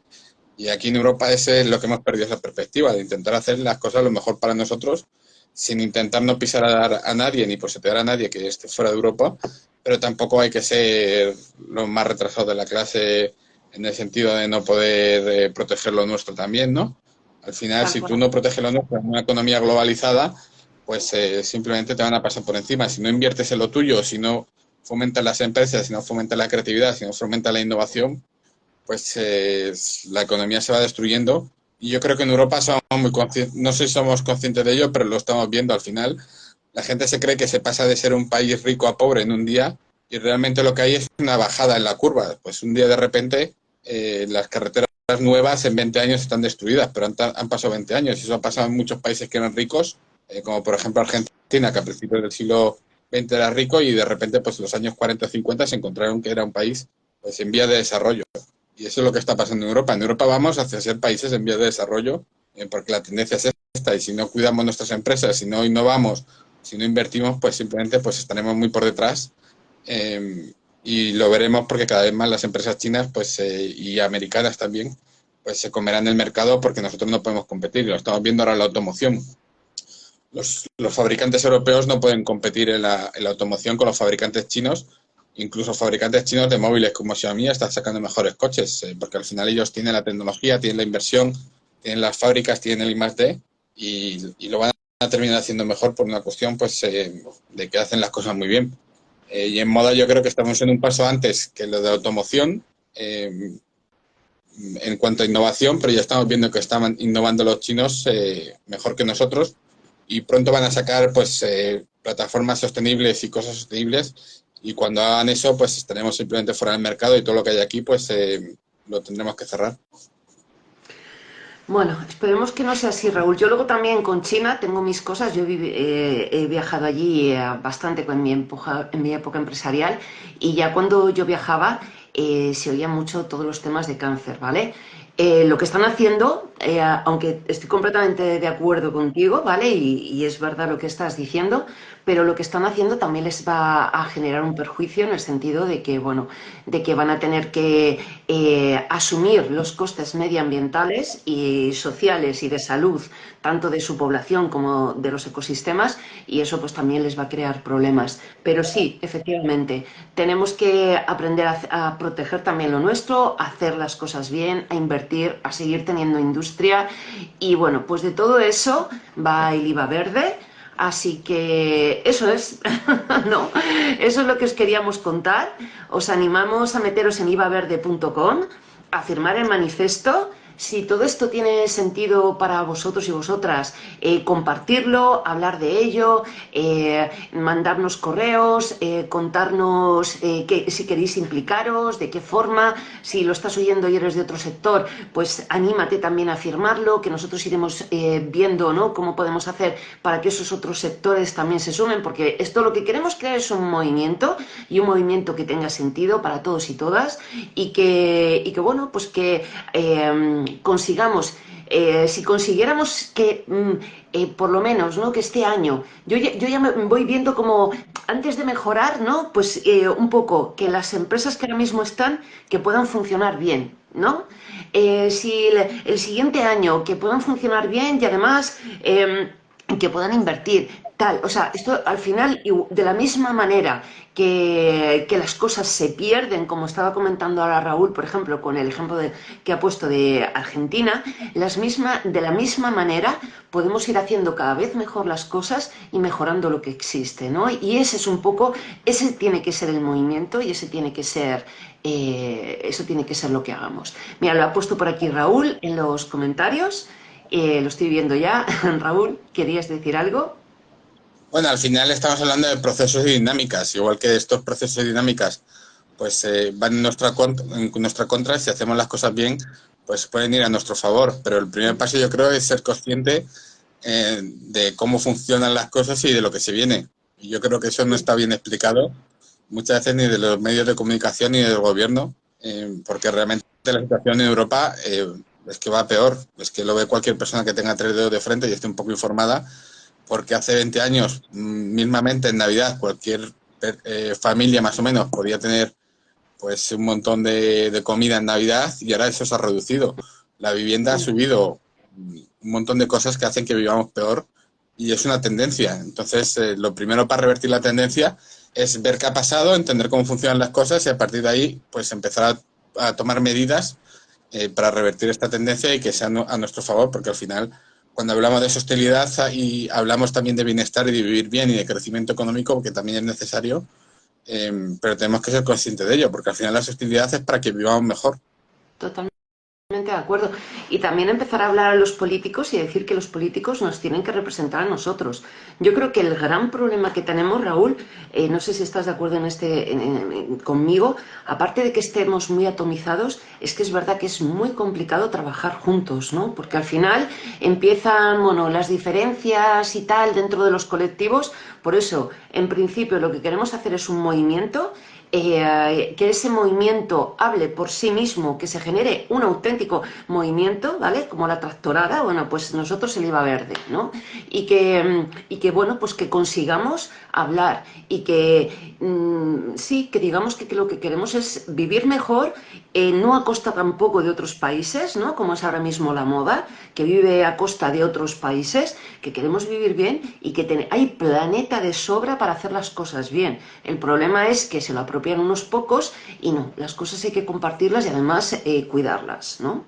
y aquí en Europa ese es lo que hemos perdido, esa perspectiva de intentar hacer las cosas lo mejor para nosotros sin intentar no pisar a nadie ni posetear a nadie que esté fuera de Europa, pero tampoco hay que ser los más retrasados de la clase en el sentido de no poder proteger lo nuestro también, ¿no? Al final, Tal si tú cual. no proteges lo nuestro en una economía globalizada, pues simplemente te van a pasar por encima. Si no inviertes en lo tuyo, si no fomentas las empresas, si no fomentas la creatividad, si no fomentas la innovación, pues la economía se va destruyendo. Y yo creo que en Europa somos muy conscientes, no sé si somos conscientes de ello, pero lo estamos viendo al final. La gente se cree que se pasa de ser un país rico a pobre en un día y realmente lo que hay es una bajada en la curva. Pues un día de repente las carreteras nuevas en 20 años están destruidas, pero han pasado 20 años y eso ha pasado en muchos países que eran ricos, como por ejemplo Argentina, que a principios del siglo XX era rico y de repente pues en los años 40 o 50 se encontraron que era un país pues en vía de desarrollo. Y eso es lo que está pasando en Europa. En Europa vamos hacia ser países en vías de desarrollo, porque la tendencia es esta, y si no cuidamos nuestras empresas, si no innovamos, si no invertimos, pues simplemente pues estaremos muy por detrás. Y lo veremos porque cada vez más las empresas chinas pues y americanas también pues se comerán el mercado porque nosotros no podemos competir. Lo estamos viendo ahora en la automoción. Los fabricantes europeos no pueden competir en la automoción con los fabricantes chinos. Incluso fabricantes chinos de móviles como Xiaomi están sacando mejores coches, porque al final ellos tienen la tecnología, tienen la inversión, tienen las fábricas, tienen el I+D y lo van a terminar haciendo mejor por una cuestión pues de que hacen las cosas muy bien. Y en moda yo creo que estamos en un paso antes que lo de automoción. en cuanto a innovación, pero ya estamos viendo que estaban innovando los chinos mejor que nosotros y pronto van a sacar pues plataformas sostenibles y cosas sostenibles y cuando hagan eso pues estaremos simplemente fuera del mercado y todo lo que hay aquí pues lo tendremos que cerrar. Bueno, esperemos que no sea así, Raúl. Yo luego también con China tengo mis cosas. Yo he viajado allí bastante en mi época empresarial y ya cuando yo viajaba se oía mucho todos los temas de cáncer, ¿vale? Lo que están haciendo, aunque estoy completamente de acuerdo contigo, ¿vale? Y es verdad lo que estás diciendo, pero lo que están haciendo también les va a generar un perjuicio en el sentido de que, bueno, de que van a tener que asumir los costes medioambientales y sociales y de salud, tanto de su población como de los ecosistemas, y eso pues también les va a crear problemas. Pero sí, efectivamente, tenemos que aprender a proteger también lo nuestro, a hacer las cosas bien, a invertir, a seguir teniendo industria, y bueno, pues de todo eso va el IVA verde. Así que eso es, ¿no? Eso es lo que os queríamos contar. Os animamos a meteros en ivaverde.com, a firmar el manifiesto. Si todo esto tiene sentido para vosotros y vosotras, compartirlo, hablar de ello, mandarnos correos, contarnos si queréis implicaros, de qué forma, si lo estás oyendo y eres de otro sector, pues anímate también a firmarlo, que nosotros iremos viendo, ¿no?, cómo podemos hacer para que esos otros sectores también se sumen, porque esto lo que queremos crear es un movimiento y un movimiento que tenga sentido para todos y todas y que bueno, pues que consigamos, si consiguiéramos que por lo menos, ¿no?, que este año, yo ya me voy viendo como, antes de mejorar, ¿no?, pues un poco que las empresas que ahora mismo están, que puedan funcionar bien, ¿no? Si el siguiente año que puedan funcionar bien y además que puedan invertir, tal, o sea, esto al final, de la misma manera que las cosas se pierden, como estaba comentando ahora Raúl, por ejemplo, con el ejemplo que ha puesto de Argentina, de la misma manera podemos ir haciendo cada vez mejor las cosas y mejorando lo que existe, ¿no? Y ese es un poco, ese tiene que ser el movimiento y ese tiene que ser, eso tiene que ser lo que hagamos. Mira, lo ha puesto por aquí Raúl en los comentarios, lo estoy viendo ya. Raúl, ¿querías decir algo? Bueno, al final estamos hablando de procesos y dinámicas, igual que estos procesos y dinámicas pues van en nuestra contra, si hacemos las cosas bien, pues pueden ir a nuestro favor, pero el primer paso yo creo es ser consciente de cómo funcionan las cosas y de lo que se viene. Y yo creo que eso no está bien explicado muchas veces ni de los medios de comunicación ni del gobierno, porque realmente la situación en Europa es que va peor, es que lo ve cualquier persona que tenga 3 dedos de frente y esté un poco informada, porque hace 20 años, mismamente en Navidad, cualquier familia más o menos podía tener pues un montón de comida en Navidad y ahora eso se ha reducido. La vivienda ha subido, un montón de cosas que hacen que vivamos peor y es una tendencia. Entonces, lo primero para revertir la tendencia es ver qué ha pasado, entender cómo funcionan las cosas y a partir de ahí pues empezar a tomar medidas para revertir esta tendencia y que sea a nuestro favor, porque al final cuando hablamos de sostenibilidad y hablamos también de bienestar y de vivir bien y de crecimiento económico, que también es necesario, pero tenemos que ser conscientes de ello, porque al final la sostenibilidad es para que vivamos mejor. Totalmente de acuerdo. Y también empezar a hablar a los políticos y decir que los políticos nos tienen que representar a nosotros. Yo creo que el gran problema que tenemos, Raúl, no sé si estás de acuerdo conmigo, aparte de que estemos muy atomizados, es que es verdad que es muy complicado trabajar juntos, ¿no? Porque al final empiezan, bueno, las diferencias y tal dentro de los colectivos. Por eso, en principio, lo que queremos hacer es un movimiento, que ese movimiento hable por sí mismo, que se genere un auténtico movimiento, ¿vale? Como la tractorada, bueno, pues nosotros el IVA verde, ¿no? Y que bueno, pues que consigamos hablar y que sí, que digamos que lo que queremos es vivir mejor, no a costa tampoco de otros países, ¿no? Como es ahora mismo la moda, que vive a costa de otros países, que queremos vivir bien y que hay planeta de sobra para hacer las cosas bien. El problema es que se lo apropian unos pocos y no, las cosas hay que compartirlas y además cuidarlas, ¿no?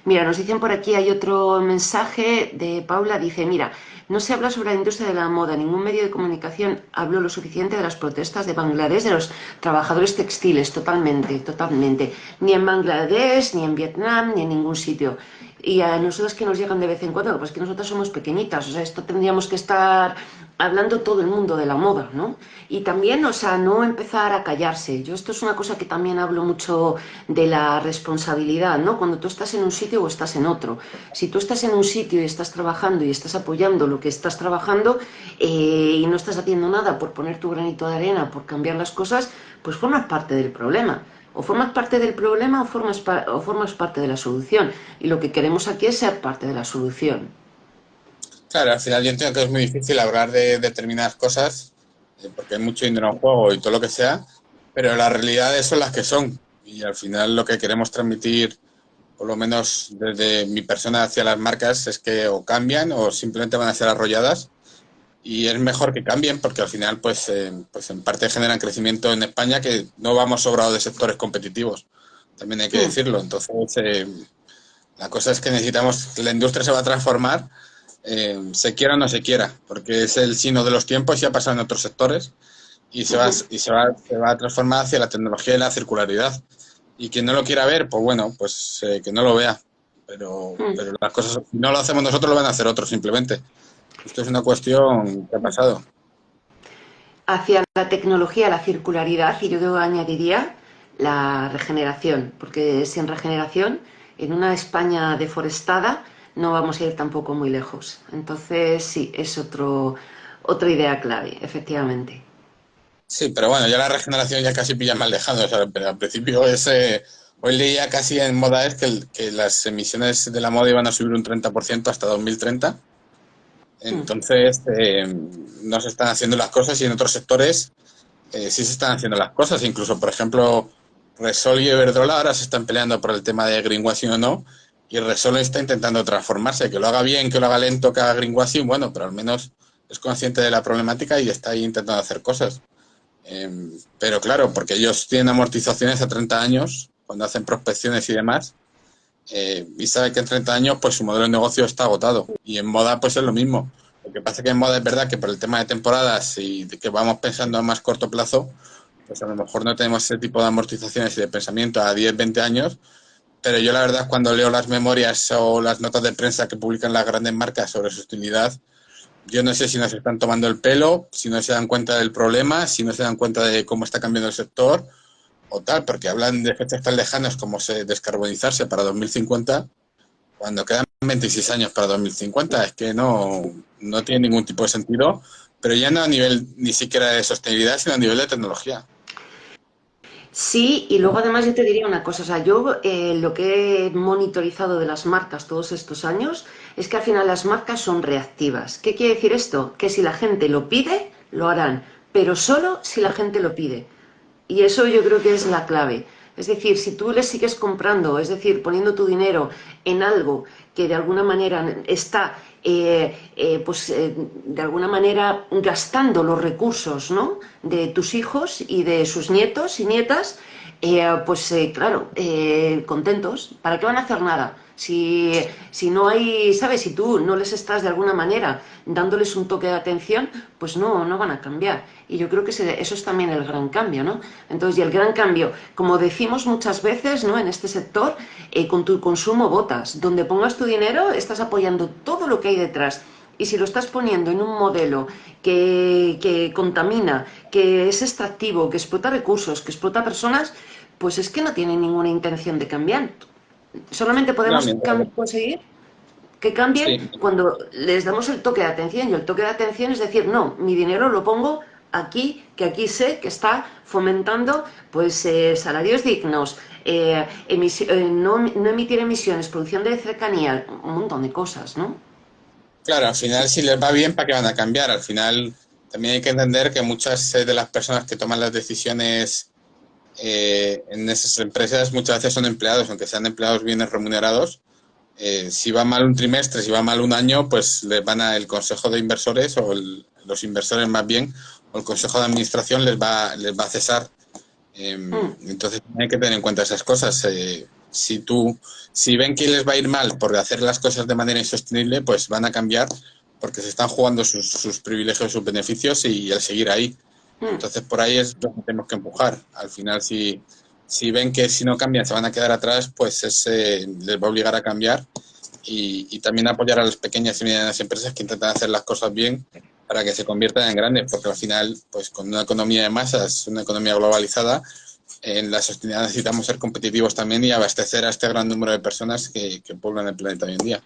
Mira, nos dicen por aquí, hay otro mensaje de Paula, dice, mira, no se habla sobre la industria de la moda, ningún medio de comunicación habló lo suficiente de las protestas de Bangladesh, de los trabajadores textiles, totalmente, totalmente. Ni en Bangladesh, ni en Vietnam, ni en ningún sitio. Y a nosotros que nos llegan de vez en cuando, pues que nosotros somos pequeñitas, o sea, esto tendríamos que estar hablando todo el mundo de la moda, ¿no? Y también, o sea, no empezar a callarse. Yo esto es una cosa que también hablo mucho de la responsabilidad, ¿no? Cuando tú estás en un sitio o estás en otro. Si tú estás en un sitio y estás trabajando y estás apoyando lo que estás trabajando y no estás haciendo nada por poner tu granito de arena, por cambiar las cosas, pues formas parte del problema. O formas parte del problema o formas parte de la solución. Y lo que queremos aquí es ser parte de la solución. Claro, al final yo entiendo que es muy difícil hablar de determinadas cosas, porque hay mucho dinero en juego y todo lo que sea, pero las realidades son las que son. Y al final lo que queremos transmitir, por lo menos desde mi persona hacia las marcas, es que o cambian o simplemente van a ser arrolladas. Y es mejor que cambien porque al final, pues en parte generan crecimiento en España, que no vamos sobrados de sectores competitivos. También hay que Hmm. decirlo. Entonces, la cosa es que necesitamos, la industria se va a transformar, se quiera o no se quiera, porque es el signo de los tiempos y ha pasado en otros sectores y Ujú. se va a transformar hacia la tecnología y la circularidad. Y quien no lo quiera ver, pues bueno, pues que no lo vea. Hmm. Pero las cosas, si no lo hacemos nosotros, lo van a hacer otros simplemente. Esto es una cuestión que ha pasado. Hacia la tecnología, la circularidad y yo añadiría la regeneración, porque sin regeneración, en una España deforestada, no vamos a ir tampoco muy lejos. Entonces, sí, es otra idea clave, efectivamente. Sí, pero bueno, ya la regeneración ya casi pilla más lejano. O sea, pero al principio hoy leía casi en moda es que las emisiones de la moda iban a subir un 30% hasta 2030. Hmm. Entonces, no se están haciendo las cosas y en otros sectores sí se están haciendo las cosas. Incluso, por ejemplo, Repsol y Iberdrola ahora se están peleando por el tema de greenwashing o no. Y Repsol está intentando transformarse, que lo haga bien, que lo haga lento, que haga greenwashing, bueno, pero al menos es consciente de la problemática y está ahí intentando hacer cosas. Pero claro, porque ellos tienen amortizaciones a 30 años cuando hacen prospecciones y demás, y saben que en 30 años pues su modelo de negocio está agotado. Y en moda pues es lo mismo. Lo que pasa es que en moda es verdad que por el tema de temporadas y de que vamos pensando a más corto plazo, pues a lo mejor no tenemos ese tipo de amortizaciones y de pensamiento a 10 20 años, pero yo la verdad cuando leo las memorias o las notas de prensa que publican las grandes marcas sobre su utilidad, yo no sé si nos están tomando el pelo, si no se dan cuenta del problema, si no se dan cuenta de cómo está cambiando el sector o tal, porque hablan de fechas tan lejanas como descarbonizarse para 2050, cuando quedan 26 años para 2050. Es que no tiene ningún tipo de sentido, pero ya no a nivel ni siquiera de sostenibilidad, sino a nivel de tecnología. Sí, y luego además yo te diría una cosa, o sea, yo lo que he monitorizado de las marcas todos estos años es que al final las marcas son reactivas. ¿Qué quiere decir esto? Que si la gente lo pide, lo harán, pero solo si la gente lo pide. Y eso yo creo que es la clave. Es decir, si tú le sigues comprando, es decir, poniendo tu dinero en algo que de alguna manera está, de alguna manera gastando los recursos, ¿no?, de tus hijos y de sus nietos y nietas, claro, contentos. ¿Para qué van a hacer nada? Si no hay, ¿sabes? Si tú no les estás de alguna manera dándoles un toque de atención, pues no van a cambiar. Y yo creo que eso es también el gran cambio, ¿no? Entonces, y el gran cambio, como decimos muchas veces, ¿no?, en este sector, con tu consumo votas. Donde pongas tu dinero, estás apoyando todo lo que hay detrás. Y si lo estás poniendo en un modelo que contamina, que es extractivo, que explota recursos, que explota personas, pues es que no tiene ninguna intención de cambiar. Solamente No, podemos conseguir que cambien sí, cuando les damos el toque de atención. Y el toque de atención es decir, no, mi dinero lo pongo aquí, que aquí sé que está fomentando pues salarios dignos, no emitir emisiones, producción de cercanía, un montón de cosas, ¿no? claro, al final si les va bien, ¿para qué van a cambiar? Al final también hay que entender que muchas de las personas que toman las decisiones en esas empresas muchas veces son empleados, aunque sean empleados bien remunerados. Si va mal un trimestre, si va mal un año, pues les van a el consejo de inversores o los inversores más bien, o el consejo de administración les va a cesar. Mm. Entonces hay que tener en cuenta esas cosas. si ven que les va a ir mal por hacer las cosas de manera insostenible, pues van a cambiar porque se están jugando sus privilegios, sus beneficios y el seguir ahí. Entonces, por ahí es lo que tenemos que empujar. Al final, si ven que si no cambian se van a quedar atrás, pues les va a obligar a cambiar y también apoyar a las pequeñas y medianas empresas que intentan hacer las cosas bien para que se conviertan en grandes, porque al final, pues con una economía de masas, una economía globalizada, en la sostenibilidad necesitamos ser competitivos también y abastecer a este gran número de personas que pueblan el planeta hoy en día.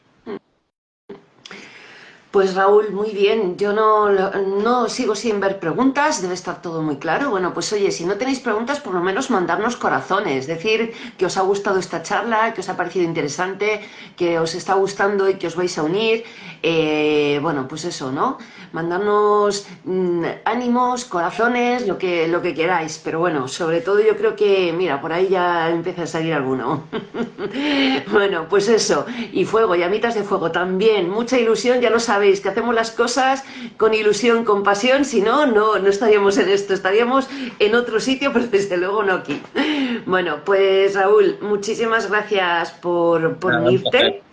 Pues Raúl, muy bien. Yo no sigo sin ver preguntas, debe estar todo muy claro. Bueno, pues oye, si no tenéis preguntas, por lo menos mandarnos corazones, decir que os ha gustado esta charla, que os ha parecido interesante, que os está gustando y que os vais a unir. Bueno, pues eso, ¿no? Mandarnos ánimos, corazones, lo que queráis. Pero bueno, sobre todo yo creo que, mira, por ahí ya empieza a salir alguno. Bueno, pues eso. Y fuego, llamitas de fuego también. Mucha ilusión, ya lo sabéis, que hacemos las cosas con ilusión, con pasión, si no, no estaríamos en esto, estaríamos en otro sitio, pero desde luego no aquí. Bueno, pues Raúl, muchísimas gracias por unirte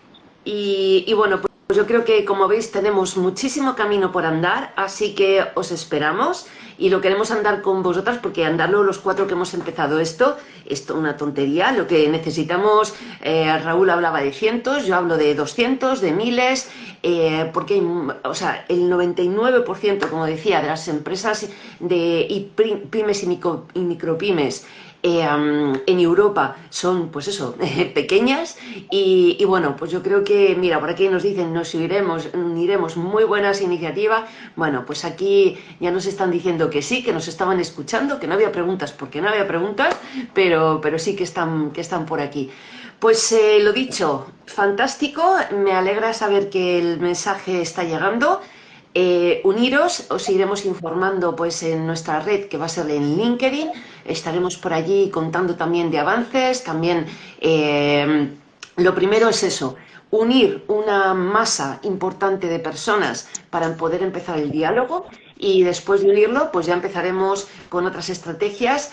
y bueno, pues yo creo que como veis tenemos muchísimo camino por andar, así que os esperamos y lo queremos andar con vosotras porque andarlo los 4 que hemos empezado esto es una tontería. Lo que necesitamos, Raúl hablaba de cientos, yo hablo de 200, de miles, porque o sea, el 99%, como decía, de las empresas y pymes y micropymes en Europa son, pues eso, pequeñas y bueno, pues yo creo que, mira, por aquí nos dicen, nos uniremos, muy buenas iniciativas. Bueno, pues aquí ya nos están diciendo que sí, que nos estaban escuchando, que no había preguntas porque no había preguntas, pero sí que están por aquí. Pues lo dicho, fantástico, me alegra saber que el mensaje está llegando. Uniros, os iremos informando pues en nuestra red que va a ser en LinkedIn, estaremos por allí contando también de avances, también lo primero es eso, unir una masa importante de personas para poder empezar el diálogo y después de unirlo pues ya empezaremos con otras estrategias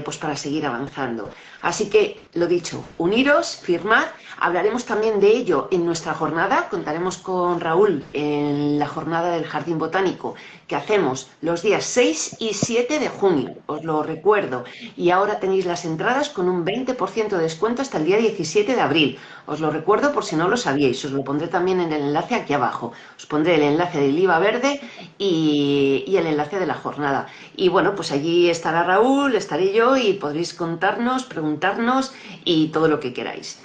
pues para seguir avanzando. Así que, lo dicho, uniros, firmad, hablaremos también de ello en nuestra jornada, contaremos con Raúl en la jornada del Jardín Botánico que hacemos los días 6 y 7 de junio, os lo recuerdo, y ahora tenéis las entradas con un 20% de descuento hasta el día 17 de abril, os lo recuerdo por si no lo sabíais, os lo pondré también en el enlace aquí abajo, os pondré el enlace del IVA verde y el enlace de la jornada, y bueno, pues allí estará Raúl, estaré yo y podréis contarnos, preguntarnos y todo lo que queráis.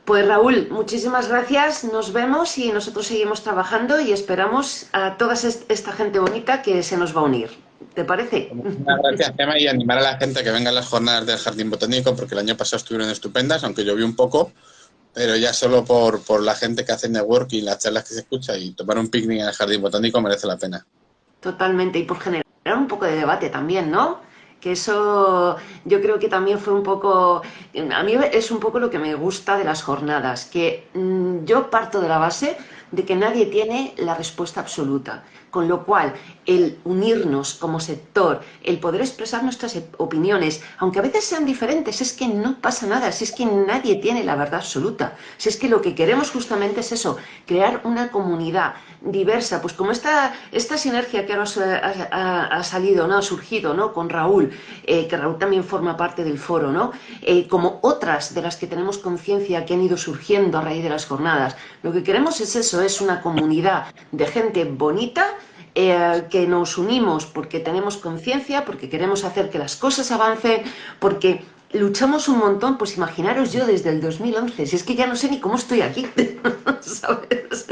Pues Raúl, muchísimas gracias, nos vemos y nosotros seguimos trabajando y esperamos a toda esta gente bonita que se nos va a unir. ¿Te parece? Muchas gracias, Gemma, y animar a la gente a que venga a las jornadas del Jardín Botánico, porque el año pasado estuvieron estupendas, aunque llovió un poco, pero ya solo por la gente que hace networking, las charlas que se escucha y tomar un picnic en el Jardín Botánico merece la pena. Totalmente, y por generar un poco de debate también, ¿no? Que eso yo creo que también fue un poco, a mí es un poco lo que me gusta de las jornadas, que yo parto de la base de que nadie tiene la respuesta absoluta, con lo cual el unirnos como sector, el poder expresar nuestras opiniones, aunque a veces sean diferentes, es que no pasa nada, si es que nadie tiene la verdad absoluta, si es que lo que queremos justamente es eso, crear una comunidad diversa, pues como esta sinergia que ahora ha salido, ¿no? Ha surgido, ¿no? Con Raúl, que Raúl también forma parte del foro, ¿no? Como otras de las que tenemos conciencia que han ido surgiendo a raíz de las jornadas. Lo que queremos es eso, es una comunidad de gente bonita, que nos unimos porque tenemos conciencia, porque queremos hacer que las cosas avancen, porque luchamos un montón, pues imaginaros yo desde el 2011, si es que ya no sé ni cómo estoy aquí, ¿sabes?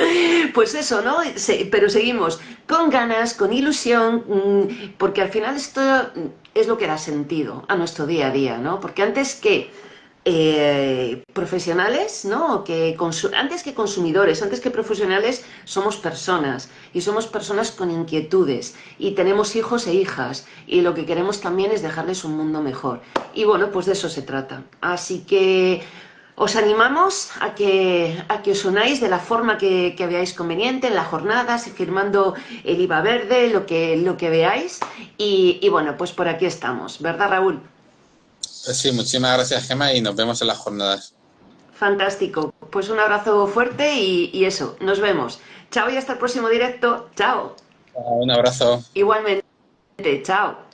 Pues eso, ¿no? Pero seguimos con ganas, con ilusión, porque al final esto es lo que da sentido a nuestro día a día, ¿no? Porque antes que profesionales, ¿no? Antes que consumidores, antes que profesionales, somos personas y somos personas con inquietudes y tenemos hijos e hijas y lo que queremos también es dejarles un mundo mejor. Y bueno, pues de eso se trata. Así que os animamos a que os unáis de la forma que veáis conveniente en las jornadas, firmando el IVA verde, lo que veáis. Y bueno, pues por aquí estamos, ¿verdad, Raúl? Sí, muchísimas gracias, Gemma, y nos vemos en las jornadas. fantástico. Pues un abrazo fuerte y eso, nos vemos. Chao y hasta el próximo directo. Chao. Un abrazo. Igualmente, chao.